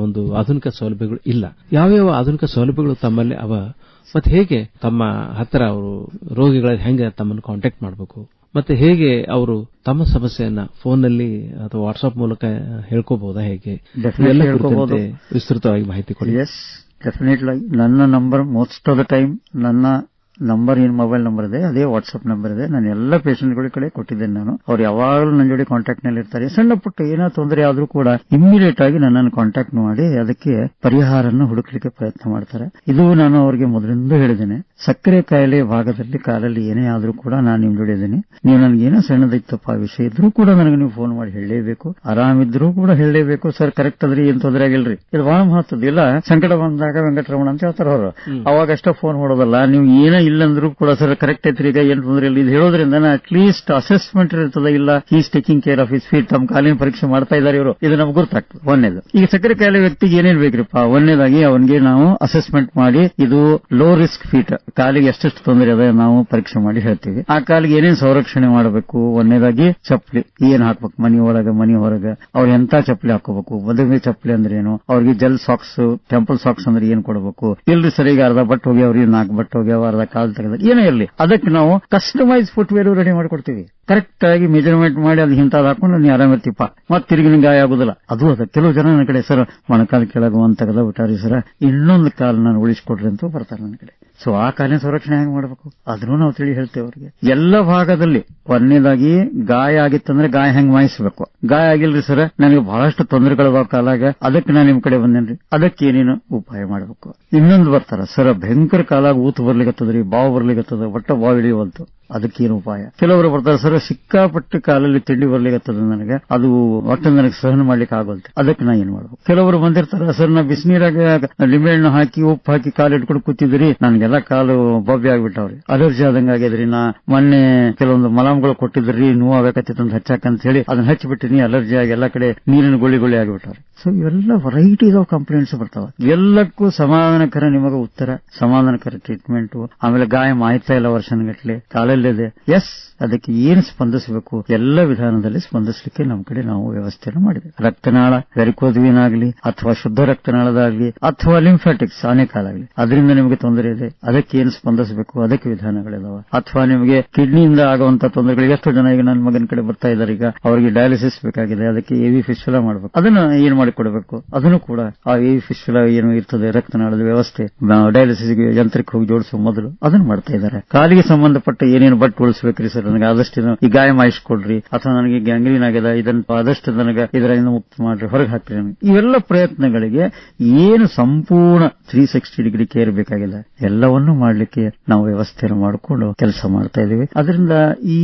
ಒಂದು ಆಧುನಿಕ ಸೌಲಭ್ಯಗಳು ಇಲ್ಲ. ಯಾವ್ಯಾವ ಆಧುನಿಕ ಸೌಲಭ್ಯಗಳು ತಮ್ಮಲ್ಲಿ ಅವ, ಮತ್ತೆ ಹೇಗೆ ತಮ್ಮ ಹತ್ತಿರ ಅವರು ರೋಗಿಗಳ ಹೆಂಗೆ ತಮ್ಮನ್ನು ಕಾಂಟ್ಯಾಕ್ಟ್ ಮಾಡಬೇಕು, ಮತ್ತೆ ಹೇಗೆ ಅವರು ತಮ್ಮ ಸಮಸ್ಯೆಯನ್ನ ಫೋನ್ನಲ್ಲಿ ಅಥವಾ ವಾಟ್ಸ್ಆಪ್ ಮೂಲಕ ಹೇಳ್ಕೋಬಹುದಾ, ಹೇಗೆ ವಿಸ್ತೃತವಾಗಿ ಮಾಹಿತಿ ಕೊಡಿ. Yes, definitely. ನನ್ನ number most of the time ನನ್ನ ನಂಬರ್ ಏನು ಮೊಬೈಲ್ ನಂಬರ್ ಇದೆ, ಅದೇ ವಾಟ್ಸ್ಆಪ್ ನಂಬರ್ ಇದೆ. ನಾನು ಎಲ್ಲ ಪೇಷಂಟ್ಗಳ ಕಡೆ ಕೊಟ್ಟಿದ್ದೇನೆ. ನಾನು ಅವ್ರು ಯಾವಾಗಲೂ ನನ್ನ ಜೊತೆ ಕಾಂಟ್ಯಾಕ್ಟ್ ನಲ್ಲಿ ಇರ್ತಾರೆ. ಸಣ್ಣ ಪುಟ್ಟ ಏನೋ ತೊಂದರೆ ಆದ್ರೂ ಕೂಡ ಇಮ್ಮಿಡಿಯೇಟ್ ಆಗಿ ನನ್ನನ್ನು ಕಾಂಟ್ಯಾಕ್ಟ್ ಮಾಡಿ ಅದಕ್ಕೆ ಪರಿಹಾರವನ್ನು ಹುಡುಕಲಿಕ್ಕೆ ಪ್ರಯತ್ನ ಮಾಡ್ತಾರೆ. ಇದು ನಾನು ಅವರಿಗೆ ಮೊದಲಿಂದ ಹೇಳಿದ್ದೇನೆ. ಸಕ್ಕರೆ ಕಾಯಿಲೆ ಭಾಗದಲ್ಲಿ ಕಾಲಲ್ಲಿ ಏನೇ ಆದ್ರೂ ಕೂಡ ನಾನು ನಿಮ್ ಜೊತೆ ಇದ್ದೀನಿ. ನೀವು ನನಗೇನೋ ಸಣ್ಣದೈತಪ್ಪ ವಿಷಯ ಇದ್ರೂ ಕೂಡ ನನಗೆ ನೀವು ಫೋನ್ ಮಾಡಿ ಹೇಳಲೇಬೇಕು. ಆರಾಮಿದ್ರೂ ಕೂಡ ಹೇಳಲೇಬೇಕು. ಸರ್ ಕರೆಕ್ಟ್ ಅದ್ರಿ, ಏನ್ ತೊಂದರೆ ಆಗಿಲ್ರಿ, ಇದು ಬಹಳ ಮಹತ್ವದ. ಇಲ್ಲ ಸಂಕಟ ಬಂದಾಗ ವೆಂಕಟರಮಣ ಅಂತ ಹೇಳ್ತಾರ ಅವರು, ಅವಾಗಷ್ಟ ಫೋನ್ ಮಾಡೋದಲ್ಲ. ನೀವು ಏನೇ ಇಲ್ಲಂದ್ರೂ ಕೂಡ ಸರ್ ಕರೆಕ್ಟ್ ಐತ್ರಿ, ಈಗ ಏನ್ ತೊಂದರೆ ಇಲ್ಲ, ಇದು ಹೇಳೋದ್ರಿಂದ ಅಟ್ಲೀಸ್ಟ್ ಅಸೆಸ್ಮೆಂಟ್ ಇರ್ತದೆ. ಇಲ್ಲ is taking care of his feet, ತಮ್ಮ ಕಾಲಿನ ಪರೀಕ್ಷೆ ಮಾಡ್ತಾ ಇದ್ದಾರೆ ಇವರು, ಇದು ನಮ್ಗೆ ಗೊತ್ತಾಗ್ತದೆ. ಒಂದೇದು. ಈಗ ಸಕ್ಕರೆ ಕಾಯಿಲೆ ವ್ಯಕ್ತಿಗೆ ಏನೇನ್ ಬೇಕ್ರಿಪ್ಪ, ಒಂದೇದಾಗಿ ಅವನಿಗೆ ನಾವು ಅಸೆಸ್ಮೆಂಟ್ ಮಾಡಿ ಇದು ಲೋ ರಿಸ್ಕ್ ಫೀಟ್, ಕಾಲಿಗೆ ಎಷ್ಟೆಷ್ಟು ತೊಂದರೆ ಅದ ನಾವು ಪರೀಕ್ಷೆ ಮಾಡಿ ಹೇಳ್ತೀವಿ. ಆ ಕಾಲಿಗೆ ಏನೇನ್ ಸಂರಕ್ಷಣೆ ಮಾಡಬೇಕು, ಒಂದೇದಾಗಿ ಚಪ್ಪಲಿ ಏನ್ ಹಾಕ್ಬೇಕು, ಮನಿ ಒಳಗ ಮನಿ ಹೊರಗ, ಅವ್ರು ಎಂತ ಚಪ್ಪಲಿ ಹಾಕೋಬೇಕು, ಮದುವೆ ಚಪ್ಪಲಿ ಅಂದ್ರೆ ಏನು, ಅವ್ರಿಗೆ ಜೆಲ್ ಸಾಕ್ಸ್ ಟೆಂಪಲ್ ಸಾಕ್ಸ್ ಅಂದ್ರೆ ಏನ್ ಕೊಡಬೇಕು, ಇಲ್ರಿ ಸರಿಗೆ ಅರ್ಧ ಬಟ್ ಹೋಗಿ ಅವ್ರಿಗೆ 4 ಬಟ್ ಹೋಗ್ಯಾವ, ಅರ್ಧ ಕಾಲು ತೆಗೆದ ಏನೇ ಇರಲಿ, ಅದಕ್ಕೆ ನಾವು ಕಸ್ಟಮೈಸ್ ಫುಟ್ವೇರ್ ರೆಡಿ ಮಾಡಿಕೊಡ್ತೀವಿ. ಕರೆಕ್ಟ್ ಆಗಿ ಮೆಜರ್ಮೆಂಟ್ ಮಾಡಿ ಅದು ಇಂಥದ್ದು ಹಾಕೊಂಡು ನೀ ಆರಾಮಿರ್ತಿಪ್ಪ, ಮತ್ತೆ ತಿರುಗಿ ನಿಂಗೆ ಗಾಯ ಆಗುದಿಲ್ಲ. ಅದು ಕೆಲವು ಜನ ನನ್ನ ಕಡೆ ಸರ್ ಮೊಣಕಾಲ ಕೆಳಗೆ ಒಂದು ತೆಗೆದ ಬಿಟ್ಟಾರಿ ಸರ, ಇನ್ನೊಂದು ಕಾಲು ನಾನು ಉಳಿಸ್ಕೊಡ್ರಿ ಅಂತ ಬರ್ತಾರೆ ನನ್ನ ಕಡೆ. ಸೊ ಆ ಕಾಲಿನ ಸಂರಕ್ಷಣೆ ಹೆಂಗ್ ಮಾಡಬೇಕು ಅದನ್ನು ನಾವು ತಿಳಿ ಹೇಳ್ತೇವೆ ಅವರಿಗೆ. ಎಲ್ಲ ಭಾಗದಲ್ಲಿ ಒಂದನೇದಾಗಿ ಗಾಯ ಆಗಿತ್ತಂದ್ರೆ ಗಾಯ ಹೆಂಗ್ ಮಾಯಿಸಬೇಕು. ಗಾಯ ಆಗಿಲ್ರಿ ಸರ್, ನನಗೆ ಬಹಳಷ್ಟು ತೊಂದರೆಗಳದಾವ ಕಾಲಾಗ, ಅದಕ್ಕೆ ನಾನು ನಿಮ್ ಕಡೆ ಬಂದೇನ್ರಿ, ಅದಕ್ಕೆ ಏನೇನು ಉಪಾಯ ಮಾಡಬೇಕು. ಇನ್ನೊಂದು ಬರ್ತಾರ ಸರ್, ಭಯಂಕರ ಕಾಲಾಗ ಊತು ಬರ್ಲಿಕ್ಕತ್ತದ್ರಿ, ಬಾವು ಬರ್ಲಿಕ್ಕತ್ತದ, ಒಟ್ಟ ಬಾವು ಇಳಿಯುವಂತು, ಅದಕ್ಕೇನು ಉಪಾಯ. ಕೆಲವರು ಬರ್ತಾರೆ ಸರ್, ಸಿಕ್ಕಾಪಟ್ಟು ಕಾಲಲ್ಲಿ ತಿಂಡಿ ಬರ್ಲಿಕ್ಕತ್ತದ, ನನಗೆ ಅದು ಒಟ್ಟು ನನಗೆ ಸಹನ ಮಾಡ್ಲಿಕ್ಕೆ ಆಗೋಲ್ತೆ, ಅದಕ್ಕೆ ನಾ ಏನ್ ಮಾಡ್ಬೇಕು. ಕೆಲವರು ಬಂದಿರ್ತಾರ ಸರ್, ನಾ ಬಿಸಿನೀರಾಗ ಲಿಂಬೆಹಣ್ಣು ಹಾಕಿ ಉಪ್ಪು ಹಾಕಿ ಕಾಲು ಇಟ್ಕೊಂಡು ಕೂತಿದ್ರಿ, ನನಗೆಲ್ಲ ಕಾಲು ಬೊಬ್ಬೆ ಆಗ್ಬಿಟ್ಟವ್ರಿ, ಅಲರ್ಜಿ ಆದಂಗ ಆಗಿದ್ರಿ, ನಾ ಮೊನ್ನೆ ಕೆಲವೊಂದು ಮಲಾಮ್ಗಳು ಕೊಟ್ಟಿದ್ರಿ, ನೋವು ಆಗತ್ತಿತ್ತು ಹಚ್ಚಾಕಂತ ಹೇಳಿ ಅದನ್ನ ಹಚ್ಚಿಬಿಟ್ಟಿನಿ, ಅಲರ್ಜಿ ಆಗಿ ಎಲ್ಲ ಕಡೆ ನೀರಿನ ಗುಳಿ ಆಗಿಬಿಟ್ಟವ್ರಿ. ಸೊ ಇವೆಲ್ಲ ವೆರೈಟೀಸ್ ಆಫ್ ಕಂಪ್ಲೇಂಟ್ಸ್ ಬರ್ತಾವ. ಎಲ್ಲಕ್ಕೂ ಸಮಾಧಾನಕರ ನಿಮಗೆ ಉತ್ತರ, ಸಮಾಧಾನಕರ ಟ್ರೀಟ್ಮೆಂಟ್. ಆಮೇಲೆ ಗಾಯ ಮಾಹಿತಿ ಇಲ್ಲ ವರ್ಷಗಟ್ಟಲೆ ಕಾಲಲ್ಲಿದೆ, ಎಸ್ ಅದಕ್ಕೆ ಏನು ಸ್ಪಂದಿಸಬೇಕು ಎಲ್ಲ ವಿಧಾನದಲ್ಲಿ ಸ್ಪಂದಿಸಲಿಕ್ಕೆ ನಮ್ಮ ಕಡೆ ನಾವು ವ್ಯವಸ್ಥೆಯನ್ನು ಮಾಡಿದ್ದೇವೆ. ರಕ್ತನಾಳ ವೆರಿಕೋಸ್ ವೇನ್ ಆಗಲಿ ಅಥವಾ ಶುದ್ಧ ರಕ್ತನಾಳದಾಗಲಿ ಅಥವಾ ಲಿಂಫ್ಯಾಟಿಕ್ಸ್ ಆನೆಕಾಲಾಗಲಿ, ಅದರಿಂದ ನಿಮಗೆ ತೊಂದರೆ ಇದೆ, ಅದಕ್ಕೆ ಏನು ಸ್ಪಂದಿಸಬೇಕು ಅದಕ್ಕೆ ವಿಧಾನಗಳಿದಾವೆ. ಅಥವಾ ನಿಮಗೆ ಕಿಡ್ನಿಯಿಂದ ಆಗುವಂತಹ ತೊಂದರೆಗಳಿಗೆ ಎಷ್ಟು ಜನ ಈಗ ನನ್ನ ಮಗನ ಕಡೆ ಬರ್ತಾ ಇದ್ದಾರೆ, ಈಗ ಅವರಿಗೆ ಡಯಾಲಿಸಿಸ್ ಬೇಕಾಗಿದೆ, ಅದಕ್ಕೆ ಎವಿ ಫಿಸ್ಟುಲಾ ಮಾಡಬೇಕು, ಅದನ್ನ ಏನ್ ಮಾಡಿಕೊಡಬೇಕು, ಅದನ್ನು ಕೂಡ ಆ ಎವಿ ಫಿಸ್ಟುಲಾ ಏನು ಇರ್ತದೆ ರಕ್ತನಾಳದ ವ್ಯವಸ್ಥೆ ಡಯಾಲಿಸಿಸ್ ಯಂತ್ರಕ್ಕೆ ಹೋಗಿ ಜೋಡಿಸುವ ಮೊದಲು ಅದನ್ನು ಮಾಡ್ತಾ ಇದ್ದಾರೆ. ಕಾಲಿಗೆ ಸಂಬಂಧಪಟ್ಟ ಏನೇನು ಬಟ್ ಉಳಿಸಬೇಕ್ರಿ ಸರ್, ನನಗೆ ಆದಷ್ಟು ಈ ಗಾಯ ಮಾಯಿಸ್ಕೊಡ್ರಿ, ಅಥವಾ ನನಗೆ ಗ್ಯಾಂಗ್ರೀನ್ ಆಗಿದೆ, ಇದನ್ನು ಆದಷ್ಟು ನನಗೆ ಇದರಿಂದ ಮುಕ್ತ ಮಾಡ್ರಿ, ಹೊರಗೆ ಹಾಕ್ರಿ ನನಗೆ. ಇವೆಲ್ಲ ಪ್ರಯತ್ನಗಳಿಗೆ ಏನು ಸಂಪೂರ್ಣ 360 ಡಿಗ್ರಿ ಕೇರ್ ಬೇಕಾಗಿಲ್ಲ, ಎಲ್ಲವನ್ನೂ ಮಾಡಲಿಕ್ಕೆ ನಾವು ವ್ಯವಸ್ಥೆಯನ್ನು ಮಾಡಿಕೊಂಡು ಕೆಲಸ ಮಾಡ್ತಾ ಇದ್ದೀವಿ. ಅದರಿಂದ ಈ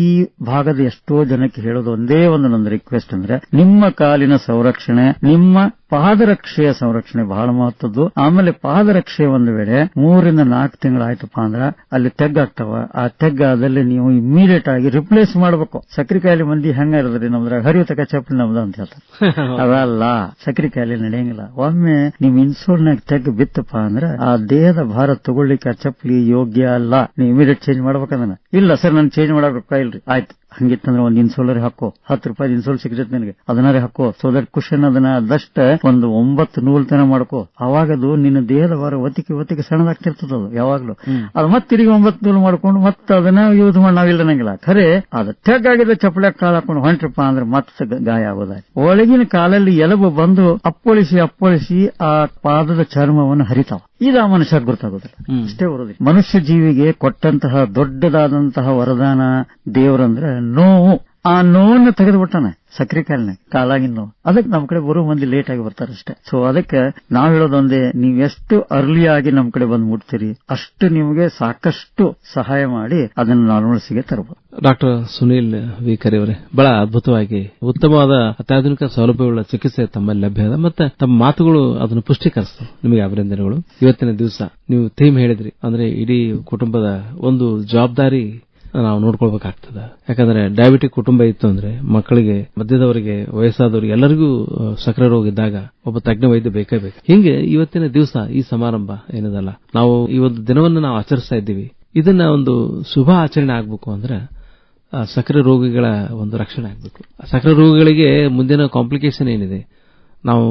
ಭಾಗದ ಎಷ್ಟೋ ಜನಕ್ಕೆ ಹೇಳೋದು ಒಂದೇ ಒಂದು ನನ್ನ ರಿಕ್ವೆಸ್ಟ್ ಅಂದ್ರೆ, ನಿಮ್ಮ ಕಾಲಿನ ಸಂರಕ್ಷಣೆ, ನಿಮ್ಮ ಪಾದರಕ್ಷೆಯ ಸಂರಕ್ಷಣೆ ಬಹಳ ಮಹತ್ವದ್ದು. ಆಮೇಲೆ ಪಾದರಕ್ಷೆ ಒಂದು ವೇಳೆ 3 ರಿಂದ 4 ತಿಂಗಳಾಯ್ತಪ್ಪ ಅಂದ್ರೆ ಅಲ್ಲಿ ತೆಗ್ಗಾಗ್ತಾವ, ಆ ತೆಗ್ಗಾದಲ್ಲಿ ನೀವು ಇಮಿಡಿಯೇಟ್ ಆಗಿ ರಿಪ್ಲೇಸ್ ಮಾಡಬೇಕು. ಸಕ್ರೆ ಕಾಯಿಲೆ ಮಂದಿ ಹೆಂಗ ಇರದ್ರಿ, ನಮ್ದ್ರಾಗ ಹರಿಯತಕ್ಕ ಚಪ್ಪಲಿ ನಮ್ದು ಅಂತ ಹೇಳ್ತಾರೆ, ಅದಲ್ಲ ಸಕ್ರೆ ಕಾಯಿಲೆ ನಡೆಯಂಗಿಲ್ಲ. ಒಮ್ಮೆ ನಿಮ್ ಇನ್ಸೋಲ್ನಾಗ ತೆಗ್ ಬಿತ್ತಪ್ಪ ಅಂದ್ರೆ ಆ ದೇಹದ ಭಾರ ತಗೊಳ್ಳಿಕ್ಕೆ ಆ ಚಪ್ಪಲಿ ಯೋಗ್ಯ ಅಲ್ಲ, ನೀವು ಇಮಿಡಿಯೇಟ್ ಚೇಂಜ್ ಮಾಡ್ಬೇಕಂದ್ರೆ. ಇಲ್ಲ ಸರ್ ನಾನು ಚೇಂಜ್ ಮಾಡಕ್ ರೊಕ್ಕ ಇಲ್ರಿ, ಆಯ್ತು ಹಂಗಿತ್ತಂದ್ರೆ ಒಂದು ಇನ್ಸೋಲರ್ ಹಾಕೋ, 10 ರೂಪಾಯಿ ಇನ್ಸೋಲ್ ಸಿಗುತ್ತೆ ನಿನಗೆ, ಅದನ್ನಾರೆ ಹಾಕೋ. ಸೊ ದಟ್ ಕುಶನ್ ಅದನ್ನ ಅದಷ್ಟ ಒಂದು 9 ನೂಲ್ ತನ ಮಾಡ್ಕೋ, ಅವಾಗದು ನಿನ್ನ ದೇಹದ ಭಾರ ಒತ್ತಿಗೆ ಸಣ್ಣದಾಗ್ತಿರ್ತದ ಅದು ಯಾವಾಗ್ಲೂ. ಅದು ಮತ್ತೆ ತಿರುಗಿ 9 ನೂಲ್ ಮಾಡ್ಕೊಂಡು ಮತ್ತೆ ಅದನ್ನ ಯೂಸ್ ಮಾಡಿ ನಾವಿಲ್ಲನಂಗಿಲ್ಲ. ಖರೆ ಅದು ತೆಗ್ಗಾಗಿದ್ದ ಚಪ್ಪಲಿ ಕಾಲು ಹಾಕೊಂಡು ಹೊಂಟ್ರಪ್ಪ ಅಂದ್ರೆ ಮತ್ತೆ ಗಾಯ ಆಗೋದ. ಒಳಗಿನ ಕಾಲಲ್ಲಿ ಎಲಬು ಬಂದು ಅಪ್ಪಳಿಸಿ ಆ ಪಾದದ ಚರ್ಮವನ್ನು ಹರಿತಾವ. ಇದು ಆ ಮನುಷ್ಯ ಗೊತ್ತಾಗೋದಿಲ್ಲ, ಅಷ್ಟೇ ಬರೋದಿಲ್ಲ. ಮನುಷ್ಯ ಜೀವಿಗೆ ಕೊಟ್ಟಂತಹ ದೊಡ್ಡದಾದಂತಹ ವರದಾನ ದೇವರಂದ್ರೆ ನೋವು. ಆ ನೋವನ್ನು ತೆಗೆದುಬಿಟ್ಟಾನೆ ಸಕ್ರೆ ಕಾಲಿನ ಕಾಲಾಗಿನ ನೋವು. ಅದಕ್ಕೆ ನಮ್ಮ ಕಡೆ ಬರೋ ಮಂದಿ ಲೇಟ್ ಆಗಿ ಬರ್ತಾರೆ ಅಷ್ಟೇ. ಸೊ ಅದಕ್ಕೆ ನಾವ್ ಹೇಳೋದೊಂದೇ, ನೀವು ಎಷ್ಟು ಅರ್ಲಿ ಆಗಿ ನಮ್ಮ ಕಡೆ ಬಂದು ಮುಟ್ತೀರಿ ಅಷ್ಟು ನಿಮಗೆ ಸಾಕಷ್ಟು ಸಹಾಯ ಮಾಡಿ ಅದನ್ನು ನಾರ್ಮಲ್ಸಿಗೆ ತರಬಹುದು. ಡಾಕ್ಟರ್ ಸುನೀಲ್ ವಿ ಕರೆ ಅವರೇ, ಬಹಳ ಅದ್ಭುತವಾಗಿ ಉತ್ತಮವಾದ ಅತ್ಯಾಧುನಿಕ ಸೌಲಭ್ಯಗಳ ಚಿಕಿತ್ಸೆ ತಮ್ಮಲ್ಲಿ ಲಭ್ಯ ಅದ, ಮತ್ತೆ ತಮ್ಮ ಮಾತುಗಳು ಅದನ್ನು ಪುಷ್ಟೀಕರಿಸ್ತವೆ. ನಿಮಗೆ ಅಭಿನಂದನೆಗಳು. ಇವತ್ತಿನ ದಿವಸ ನೀವು ಥೀಮ್ ಹೇಳಿದ್ರಿ, ಅಂದ್ರೆ ಇಡೀ ಕುಟುಂಬದ ಒಂದು ಜವಾಬ್ದಾರಿ ನಾವು ನೋಡ್ಕೊಳ್ಬೇಕಾಗ್ತದ. ಯಾಕಂದ್ರೆ ಡಯಾಬಿಟಿಕ್ ಕುಟುಂಬ ಇತ್ತು ಅಂದ್ರೆ ಮಕ್ಕಳಿಗೆ, ಮಧ್ಯದವರಿಗೆ, ವಯಸ್ಸಾದವರಿಗೆ ಎಲ್ಲರಿಗೂ ಸಕ್ಕರೆ ರೋಗ ಇದ್ದಾಗ ಒಬ್ಬ ತಜ್ಞ ವೈದ್ಯ ಬೇಕೇ ಬೇಕು. ಹಿಂಗೆ ಇವತ್ತಿನ ದಿವಸ ಈ ಸಮಾರಂಭ ಏನದಲ್ಲ, ನಾವು ಈ ಒಂದು ದಿನವನ್ನು ನಾವು ಆಚರಿಸ್ತಾ ಇದ್ದೀವಿ, ಇದನ್ನ ಒಂದು ಶುಭ ಆಚರಣೆ ಆಗ್ಬೇಕು ಅಂದ್ರೆ ಸಕ್ಕರೆ ರೋಗಿಗಳ ಒಂದು ರಕ್ಷಣೆ ಆಗ್ಬೇಕು. ಸಕ್ಕರೆ ರೋಗಿಗಳಿಗೆ ಮುಂದಿನ ಕಾಂಪ್ಲಿಕೇಶನ್ ಏನಿದೆ, ನಾವು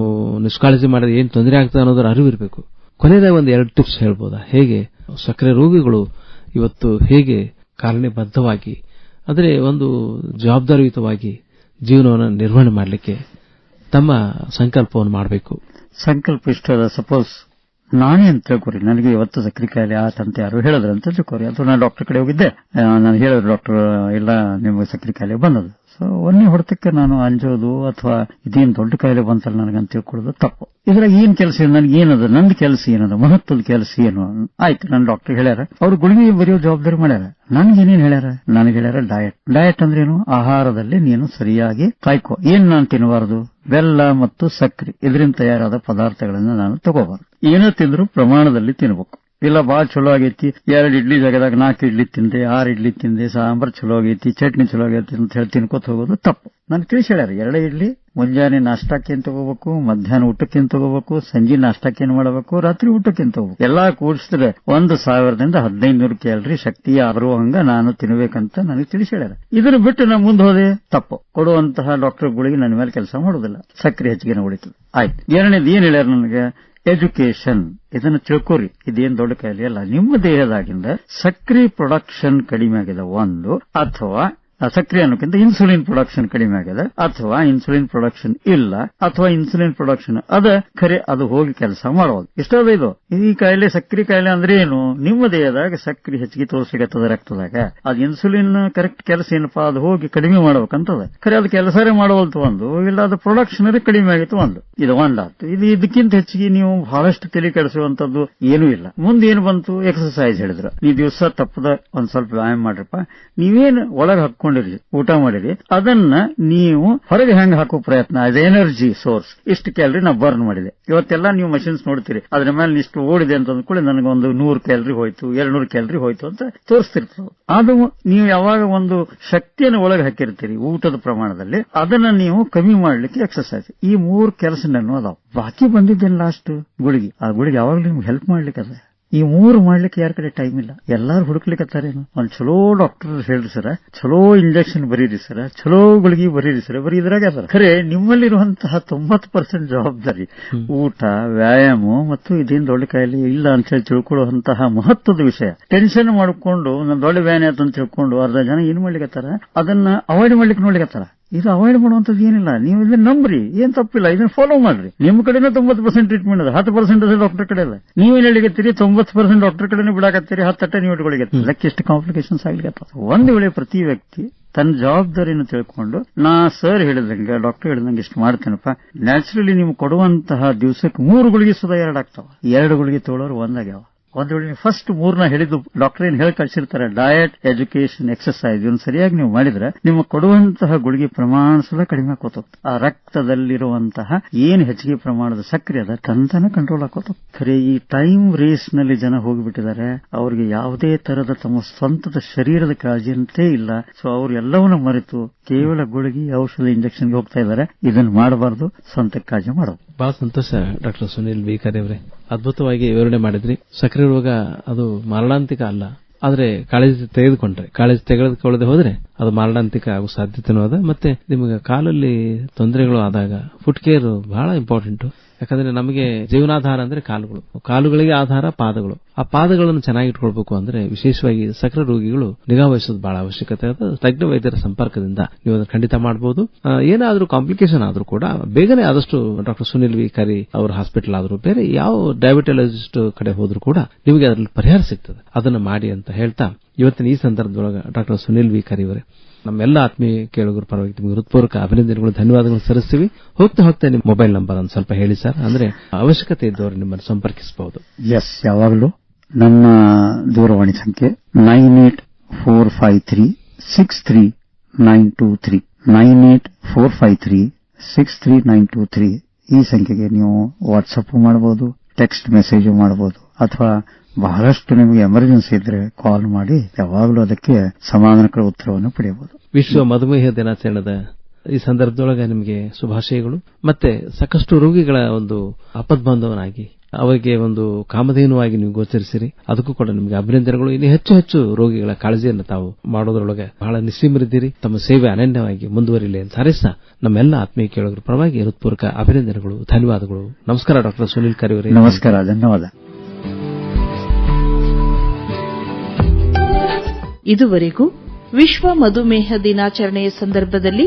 ನಿಷ್ಕಾಳಜಿ ಮಾಡಿದ್ರೆ ಏನ್ ತೊಂದರೆ ಆಗ್ತದೆ ಅನ್ನೋದರ ಅರಿವು ಇರಬೇಕು. ಕೊನೆಯದಾಗಿ ಒಂದು 2 ಟಿಪ್ಸ್ ಹೇಳ್ಬೋದಾ, ಹೇಗೆ ಸಕ್ಕರೆ ರೋಗಿಗಳು ಇವತ್ತು ಹೇಗೆ ಕಾರಣಬದ್ಧವಾಗಿ ಅಂದರೆ ಒಂದು ಜವಾಬ್ದಾರಿಯುತವಾಗಿ ಜೀವನವನ್ನು ನಿರ್ವಹಣೆ ಮಾಡಲಿಕ್ಕೆ ತಮ್ಮ ಸಂಕಲ್ಪವನ್ನು ಮಾಡಬೇಕು? ಸಂಕಲ್ಪ ಇಷ್ಟ ಅದ. ಸಪೋಸ್ ನಾನೇ ಅಂತ ತಿಳ್ಕೊರಿ, ನನಗೆ ಇವತ್ತು ಸಕ್ರೆ ಕಾಯಿಲೆ ಆತಂತ ಯಾರು ಹೇಳಿದ್ರು ಅಂತ ತಿಳ್ಕೊರಿ, ಅಥವಾ ನಾನು ಡಾಕ್ಟರ್ ಕಡೆ ಹೋಗಿದ್ದೆ, ನಾನು ಹೇಳಿದ್ರು ಡಾಕ್ಟರ್ ಇಲ್ಲ ನಿಮಗೆ ಸಕ್ರೆ ಕಾಯಿಲೆ ಬಂದದು. ಸೊ ಒಂದೇ ಹೊಡೆತಕ್ಕೆ ನಾನು ಅಂಜೋದು ಅಥವಾ ಇದೇನು ದೊಡ್ಡ ಕಾಯಿಲೆ ಬಂತಲ್ಲ ನನಗಂತ ತಿಳ್ಕೊಳ್ಳೋದು ತಪ್ಪು. ಇದ್ರಾಗ ಏನ್ ಕೆಲಸ ಏನು, ನನಗೆ ಏನದ, ನಂದು ಕೆಲಸ ಏನದ, ಮಹತ್ವದ ಕೆಲಸ ಏನು? ಆಯ್ತು, ನನ್ನ ಡಾಕ್ಟರ್ ಹೇಳ್ಯಾರ, ಅವ್ರು ಗುಳಿಗೆ ಬರೆಯೋ ಜವಾಬ್ದಾರಿ ಮಾಡ್ಯಾರ. ನನಗೇನೇನ್ ಹೇಳ್ಯಾರ? ನನಗೆ ಹೇಳ್ಯಾರ ಡಯಟ್ ಅಂದ್ರೇನು, ಆಹಾರದಲ್ಲಿ ನೀನು ಸರಿಯಾಗಿ ಕಾಯ್ಕೋ. ಏನ್ ನಾನು ತಿನ್ನಬಾರದು? ಬೆಲ್ಲ ಮತ್ತು ಸಕ್ಕರೆ ಇದರಿಂದ ತಯಾರಾದ ಪದಾರ್ಥಗಳನ್ನ ನಾನು ತಗೋಬಾರದು. ಏನೋ ತಿಂದ್ರು ಪ್ರಮಾಣದಲ್ಲಿ ತಿನ್ಬೇಕು. ಇಲ್ಲ ಬಾಳ್ ಚಲೋ ಆಗೈತಿ, 2 ಇಡ್ಲಿ ಜಾಗದಾಗ 4 ಇಡ್ಲಿ ತಿಂದೆ, 6 ಇಡ್ಲಿ ತಿಂದೆ, ಸಾಂಬಾರ್ ಚಲೋ ಆಗೈತಿ, ಚಟ್ನಿ ಚಲೋ ಆಗೈತಿ ಅಂತ ಹೇಳಿ ತಿನ್ಕೋತ ಹೋಗೋದು ತಪ್ಪು. ನಾನು ತಿಳಿಸಿ ಹೇಳ್ಯಾರ, 2 ಇಡ್ಲಿ ಮುಂಜಾನೆ ನಾಷ್ಟಕ್ಕೇನ್ ತಗೋಬೇಕು, ಮಧ್ಯಾಹ್ನ ಊಟಕ್ಕೇನ್ ತಗೋಬೇಕು, ಸಂಜೆ ನಾಷ್ಟಕ್ಕೇನ್ ಮಾಡಬೇಕು, ರಾತ್ರಿ ಊಟಕ್ಕೇನ್ ತಗೋಬೇಕು. ಎಲ್ಲಾ ಕೂಡಿಸಿದ್ರೆ 1000 ದಿಂದ 1500 ಕ್ಯಾಲರಿ ಶಕ್ತಿ ಬರುವಂಗ ನಾನು ತಿನ್ಬೇಕಂತ ನನಗೆ ತಿಳಿಸಿ ಹೇಳ್ಯಾರ. ಇದನ್ನು ಬಿಟ್ಟು ನಾನು ಮುಂದೆ ಹೋದೆ ತಪ್ಪು. ಕೊಡುವಂತಹ ಡಾಕ್ಟರ್ಗಳಿಗೆ ನನ್ನ ಮೇಲೆ ಕೆಲಸ ಮಾಡೋದಿಲ್ಲ, ಸಕ್ಕರೆ ಹೆಚ್ಚಿಗೆ ಉಳಿತು. ಆಯ್ತು. 2ನೇದು ಏನ್ ಹೇಳ್ಯಾರ ನನಗೆ, ಎಜುಕೇಶನ್. ಇದನ್ನ ತಿಳ್ಕೊರಿ, ಇದೇನ್ ದೊಡ್ಡ ಕಾಯಿಲೆ ಅಲ್ಲ. ನಿಮ್ಮ ದೇಹದಾಗಿಂದ ಸಕ್ರಿ ಪ್ರೊಡಕ್ಷನ್ ಕಡಿಮೆ ಆಗಿದೆ ಒಂದು, ಅಥವಾ ಸಕ್ರಿಯ ಅನ್ನೋಕ್ಕಿಂತ ಇನ್ಸುಲಿನ್ ಪ್ರೊಡಕ್ಷನ್ ಕಡಿಮೆ ಆಗಿದೆ, ಅಥವಾ ಇನ್ಸುಲಿನ್ ಪ್ರೊಡಕ್ಷನ್ ಇಲ್ಲ, ಅಥವಾ ಇನ್ಸುಲಿನ್ ಪ್ರೊಡಕ್ಷನ್ ಅದ ಖರೆ ಅದು ಹೋಗಿ ಕೆಲಸ ಮಾಡೋದು. ಇಷ್ಟದ ಇದು. ಈ ಕಾಯಿಲೆ ಸಕ್ರಿ ಕಾಯಿಲೆ ಅಂದ್ರೆ ಏನು? ನಿಮ್ಮ ದೇಹದಾಗ ಸಕ್ರಿ ಹೆಚ್ಚಿಗೆ ತೋರಿಸಿಗತ್ತದ ರಕ್ತದಾಗ. ಅದು ಇನ್ಸುಲಿನ್ ಕರೆಕ್ಟ್ ಕೆಲಸ ಏನಪ್ಪಾ, ಅದು ಹೋಗಿ ಕಡಿಮೆ ಮಾಡ್ಬೇಕಂತದ. ಖರೆ ಅದು ಕೆಲಸರೇ ಮಾಡವಲ್ತು ಒಂದು, ಇಲ್ಲ ಅದು ಪ್ರೊಡಕ್ಷನ್ ಕಡಿಮೆ ಆಗಿತ್ತು ಒಂದು. ಇದು ಒಂದಾಯ್ತು. ಇದು ಇದಕ್ಕಿಂತ ಹೆಚ್ಚಿಗೆ ನೀವು ಬಹಳಷ್ಟು ತಲೆ ಕೆಡಿಸುವಂತದ್ದು ಏನೂ ಇಲ್ಲ. ಮುಂದೆ ಏನು ಬಂತು? ಎಕ್ಸರ್ಸೈಸ್ ಹೇಳಿದ್ರು. ನೀವು ದಿವಸ ತಪ್ಪದ ಒಂದ್ ಸ್ವಲ್ಪ ವ್ಯಾಯಾಮ ಮಾಡ್ರಪ್ಪ. ನೀವೇನು ಒಳಗೆ ಹಾಕೊಂಡು ಊಟ ಮಾಡಿರಿ, ಅದನ್ನ ನೀವು ಹೊರಗೆ ಹೆಂಗ್ ಹಾಕೋ ಪ್ರಯತ್ನ. ಅದು ಎನರ್ಜಿ ಸೋರ್ಸ್. ಇಷ್ಟು ಕ್ಯಾಲರಿ ನಾ ಬರ್ನ್ ಮಾಡಿದೆ. ಇವತ್ತೆಲ್ಲ ನೀವು ಮಷಿನ್ಸ್ ನೋಡ್ತೀರಿ, ಅದ್ರ ಮೇಲೆ ಇಷ್ಟು ಓಡಿದೆ ಅಂತ ಅಂದ್ಕೊಳ್ಳಿ, ನನಗೊಂದು 100 ಕ್ಯಾಲರಿ ಹೋಯ್ತು, 200 ಕ್ಯಾಲರಿ ಹೋಯ್ತು ಅಂತ ತೋರಿಸ್ತಿರ್ತದೆ. ಅದು ನೀವು ಯಾವಾಗ ಒಂದು ಶಕ್ತಿಯನ್ನು ಒಳಗೆ ಹಾಕಿರ್ತೀರಿ ಊಟದ ಪ್ರಮಾಣದಲ್ಲಿ, ಅದನ್ನ ನೀವು ಕಮ್ಮಿ ಮಾಡ್ಲಿಕ್ಕೆ ಎಕ್ಸರ್ಸೈಸ್. ಈ 3 ಕೆಲಸನೂ ಅದಾವ. ಬಾಕಿ ಬಂದಿದ್ದೇನೆ ಲಾಸ್ಟ್ ಗುಳಿಗೆ. ಆ ಗುಳಿಗೆ ಯಾವಾಗಲೂ ನಿಮ್ಗೆ ಹೆಲ್ಪ್ ಮಾಡ್ಲಿಕ್ಕೆ ಅದ. ಈ 3 ಮಾಡ್ಲಿಕ್ಕೆ ಯಾರ ಕಡೆ ಟೈಮ್ ಇಲ್ಲ. ಎಲ್ಲಾರು ಹುಡುಕ್ಲಿಕ್ಕತ್ತಾರೇನು? ಒಂದ್ ಚಲೋ ಡಾಕ್ಟರ್ ಹೇಳ್ರಿ ಸರ, ಚಲೋ ಇಂಜೆಕ್ಷನ್ ಬರೀರಿ ಸರ, ಚಲೋ ಗುಳಿಗೆ ಬರೀರಿ ಸರ, ಬರೀ ಇದ್ರಾಗ ಅದ. ಖರೆ ನಿಮ್ಮಲ್ಲಿರುವಂತಹ 90% ಜವಾಬ್ದಾರಿ ಊಟ, ವ್ಯಾಯಾಮ ಮತ್ತು ಇದೇನು ದೊಡ್ಡ ಕಾಯಿಲೆ ಇಲ್ಲ ಅಂತ ಹೇಳಿ ತಿಳ್ಕೊಳ್ಳುವಂತಹ ಮಹತ್ವದ ವಿಷಯ. ಟೆನ್ಷನ್ ಮಾಡಿಕೊಂಡು ನನ್ನ ದೊಡ್ಡ ವ್ಯಾಯಾಮ ಆಯ್ತು ಅಂತ ತಿಳ್ಕೊಂಡು ಅರ್ಧ ಜನ ಏನ್ ಮಾಡ್ಲಿಕ್ಕತ್ತಾರ, ಅದನ್ನ ಅವಾಯ್ಡ್ ಮಾಡ್ಲಿಕ್ಕೆ ನೋಡ್ಲಿಕ್ಕತ್ತಾರ. ಇದು ಅವಾಯ್ಡ್ ಮಾಡುವಂತದ್ದು ಏನಿಲ್ಲ. ನೀವು ಇದನ್ನ ನಂಬ್ರಿ, ಏನ್ ತಪ್ಪಿಲ್ಲ, ಇದನ್ನ ಫಾಲೋ ಮಾಡ್ರಿ. ನಿಮ್ಮ ಕಡೆನೇ 90% ಟ್ರೀಟ್ಮೆಂಟ್ ಅದ, 10% ಡಾಕ್ಟರ್ ಕಡೆ ಅಲ್ಲ. ನೀವೇನ್ ಹೇಳಿಕತ್ತೀರಿ? 90% ಡಾಕ್ಟರ್ ಕಡೆನೇ ಬಿಡಾಕತ್ತೀರಿ, 10 ನೀವು ಇಟ್ಕೊಳಿಗೆ. ಅದಕ್ಕೆ ಎಷ್ಟು ಕಾಂಪ್ಲಿಕೇಶನ್ಸ್ ಆಗ್ಲಿಕ್ಕೆ. ಒಂದು ವೇಳೆ ಪ್ರತಿ ವ್ಯಕ್ತಿ ತನ್ನ ಜವಾಬ್ದಾರಿಯನ್ನು ತಿಳ್ಕೊಂಡು, ನಾ ಸರ್ ಹೇಳಿದಂಗೆ, ಡಾಕ್ಟರ್ ಹೇಳಿದಂಗೆ ಇಷ್ಟು ಮಾಡ್ತೇನಪ್ಪ, ನ್ಯಾಚುರಲಿ ನೀವು ಕೊಡುವಂತಹ ದಿವಸಕ್ಕೆ 3 ಗುಳಿಗೆ ಸುಧಾ 2 ಆಗ್ತಾವ. 2 ಗುಳಿಗೆ ತಗೊಳ್ಳೋರು ಒಂದಾಗ್ಯಾವ. ಒಂದ್ ವೇಳೆ ಫಸ್ಟ್ 3 ಹೇಳಿದ್ದು ಡಾಕ್ಟರ್ ಏನ್ ಹೇಳಿ ಕಳಿಸಿರ್ತಾರೆ, ಡಯಟ್, ಎಜುಕೇಶನ್, ಎಕ್ಸರ್ಸೈಸ್, ಇವನ್ ಸರಿಯಾಗಿ ನೀವು ಮಾಡಿದ್ರೆ ನಿಮ್ಮ ಕೊಡುವಂತಹ ಗುಳಿಗೆ ಪ್ರಮಾಣ ಸುಧಾ ಕಡಿಮೆ ಆಕೋತ. ಆ ರಕ್ತದಲ್ಲಿರುವಂತಹ ಏನ್ ಹೆಚ್ಚಿಗೆ ಪ್ರಮಾಣದ ಸಕ್ರೆ ಅದ ತಂತಾನೆ ಕಂಟ್ರೋಲ್ ಆಕೋತ. ಖರೆ ಈ ಟೈಮ್ ರೇಸ್ ನಲ್ಲಿ ಜನ ಹೋಗಿಬಿಟ್ಟಿದ್ದಾರೆ. ಅವ್ರಿಗೆ ಯಾವುದೇ ತರದ ತಮ್ಮ ಸ್ವಂತದ ಶರೀರದ ಕಾಳಜಿ ಅಂತೇ ಇಲ್ಲ. ಸೊ ಅವ್ರು ಎಲ್ಲವನ್ನ ಮರೆತು ಕೇವಲ ಗುಳಿಗೆ, ಔಷಧ, ಇಂಜೆಕ್ಷನ್ಗೆ ಹೋಗ್ತಾ ಇದ್ದಾರೆ. ಇದನ್ನ ಮಾಡಬಾರ್ದು, ಸ್ವಂತ ಕಾಳಜಿ ಮಾಡೋದು. ಬಹಳ ಸಂತೋಷ ಡಾಕ್ಟರ್ ಸುನೀಲ್ ವಿ ಕರೆ ಅವರೇ, ಅದ್ಭುತವಾಗಿ ವಿವರಣೆ ಮಾಡಿದ್ರಿ. ಸಕ್ಕರೆ ರೋಗ ಅದು ಮಾರಣಾಂತಿಕ ಅಲ್ಲ, ಆದ್ರೆ ಕಾಳಜಿ ತೆಗೆದುಕೊಳ್ಳದೆ ಹೋದ್ರೆ ಅದು ಮಾರಣಾಂತಿಕ ಆಗೋ ಸಾಧ್ಯತೆನೂ ಅದ. ಮತ್ತೆ ನಿಮಗೆ ಕಾಲಲ್ಲಿ ತೊಂದರೆಗಳು ಆದಾಗ ಫುಟ್ ಕೇರ್ ಬಹಳ ಇಂಪಾರ್ಟೆಂಟ್. ಯಾಕಂದ್ರೆ ನಮಗೆ ಜೀವನಾಧಾರ ಅಂದ್ರೆ ಕಾಲುಗಳಿಗೆ ಆಧಾರ ಪಾದಗಳು. ಆ ಪಾದಗಳನ್ನು ಚೆನ್ನಾಗಿ ಇಟ್ಕೊಳ್ಬೇಕು ಅಂದ್ರೆ ವಿಶೇಷವಾಗಿ ಸಕ್ಕರೆ ರೋಗಿಗಳು ನಿಗಾ ವಹಿಸೋದು ಬಹಳ ಅವಶ್ಯಕತೆ ಇದೆ. ತಜ್ಞ ವೈದ್ಯರ ಸಂಪರ್ಕದಿಂದ ನೀವು ಅದನ್ನು ಖಂಡಿತ ಮಾಡಬಹುದು. ಏನಾದ್ರೂ ಕಾಂಪ್ಲಿಕೇಶನ್ ಆದ್ರೂ ಕೂಡ ಬೇಗನೆ ಆದಷ್ಟು ಡಾಕ್ಟರ್ ಸುನೀಲ್ ವಿ ಕರಿ ಅವರ ಹಾಸ್ಪಿಟಲ್ ಆದ್ರೂ ಬೇರೆ ಯಾವ ಡಯಾಬಿಟಾಲಜಿಸ್ಟ್ ಕಡೆ ಹೋದ್ರೂ ಕೂಡ ನಿಮಗೆ ಅದರಲ್ಲಿ ಪರಿಹಾರ ಸಿಗ್ತದೆ. ಅದನ್ನ ಮಾಡಿ ಅಂತ ಹೇಳ್ತಾ ಇವತ್ತಿನ ಈ ಸಂದರ್ಭದೊಳಗೆ ಡಾಕ್ಟರ್ ಸುನೀಲ್ ವಿ ಕರಿ ಅವರೇ, ನಮ್ಮೆಲ್ಲ ಆತ್ಮೀಯ ಕೇಳುಗರ ಪರವಾಗಿ ನಿಮಗೆ ಹೃತ್ಪೂರ್ವಕ ಅಭಿನಂದನೆಗಳು, ಧನ್ಯವಾದಗಳು ಸಲ್ಲಿಸ್ತೀವಿ. ಹೋಗ್ತಾ ನಿಮ್ಮ ಮೊಬೈಲ್ ನಂಬರ್ ಒಂದು ಸ್ವಲ್ಪ ಹೇಳಿ ಸರ್, ಅಂದ್ರೆ ಅವಶ್ಯಕತೆ ಇದ್ದವರು ನಿಮ್ಮನ್ನು ಸಂಪರ್ಕಿಸಬಹುದು. ಎಸ್, ಯಾವಾಗಲೂ ನನ್ನ ದೂರವಾಣಿ ಸಂಖ್ಯೆ 9845363923 9845363923. ಈ ಸಂಖ್ಯೆಗೆ ನೀವು ವಾಟ್ಸಪ್ ಮಾಡಬಹುದು, ಟೆಕ್ಸ್ಟ್ ಮೆಸೇಜ್ ಮಾಡಬಹುದು, ಅಥವಾ ಬಹಳಷ್ಟು ನಿಮಗೆ ಎಮರ್ಜೆನ್ಸಿ ಇದ್ರೆ ಕಾಲ್ ಮಾಡಿ ಯಾವಾಗಲೂ ಅದಕ್ಕೆ ಸಮಾಧಾನಕರ ಉತ್ತರವನ್ನು ಪಡೆಯಬಹುದು. ವಿಶ್ವ ಮಧುಮೇಹ ದಿನಾಚರಣೆದ ಈ ಸಂದರ್ಭದೊಳಗೆ ನಿಮಗೆ ಶುಭಾಶಯಗಳು. ಮತ್ತೆ ಸಾಕಷ್ಟು ರೋಗಿಗಳ ಒಂದು ಆಪದ್ಬಾಂಧವನಾಗಿ ಅವರಿಗೆ ಒಂದು ಕಾಮಧೇನುವಾಗಿ ನೀವು ಗೋಚರಿಸಿರಿ, ಅದಕ್ಕೂ ಕೂಡ ನಿಮಗೆ ಅಭಿನಂದನೆಗಳು. ಇನ್ನು ಹೆಚ್ಚು ರೋಗಿಗಳ ಕಾಳಜಿಯನ್ನು ತಾವು ಮಾಡೋದ್ರೊಳಗೆ ಬಹಳ ನಿಸ್ಸೀಮರಿದ್ದೀರಿ. ತಮ್ಮ ಸೇವೆ ಅನನ್ಯವಾಗಿ ಮುಂದುವರಿಲಿ ಅಂತ ಹಾರೈಸ ನಮ್ಮೆಲ್ಲ ಆತ್ಮೀಯ ಕೇಳುಗರ ಪರವಾಗಿ ಹೃತ್ಪೂರ್ವಕ ಅಭಿನಂದನೆಗಳು, ಧನ್ಯವಾದಗಳು. ನಮಸ್ಕಾರ ಡಾಕ್ಟರ್ ಸುನೀಲ್ ಕರಿ ಅವರೇ. ನಮಸ್ಕಾರ, ಧನ್ಯವಾದ. ಇದುವರೆಗೂ ವಿಶ್ವ ಮಧುಮೇಹ ದಿನಾಚರಣೆಯ ಸಂದರ್ಭದಲ್ಲಿ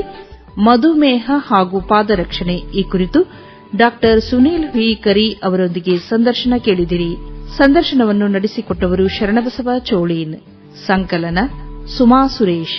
ಮಧುಮೇಹ ಹಾಗೂ ಪಾದರಕ್ಷಣೆ ಈ ಕುರಿತು ಡಾಕ್ಟರ್ ಸುನೀಲ್ ವಿ ಕರಿ ಅವರೊಂದಿಗೆ ಸಂದರ್ಶನ ಕೇಳಿದಿರಿ. ಸಂದರ್ಶನವನ್ನು ನಡೆಸಿಕೊಟ್ಟವರು ಶರಣಬಸವ ಚೋಳೀನ್. ಸಂಕಲನ ಸುಮಾ ಸುರೇಶ್.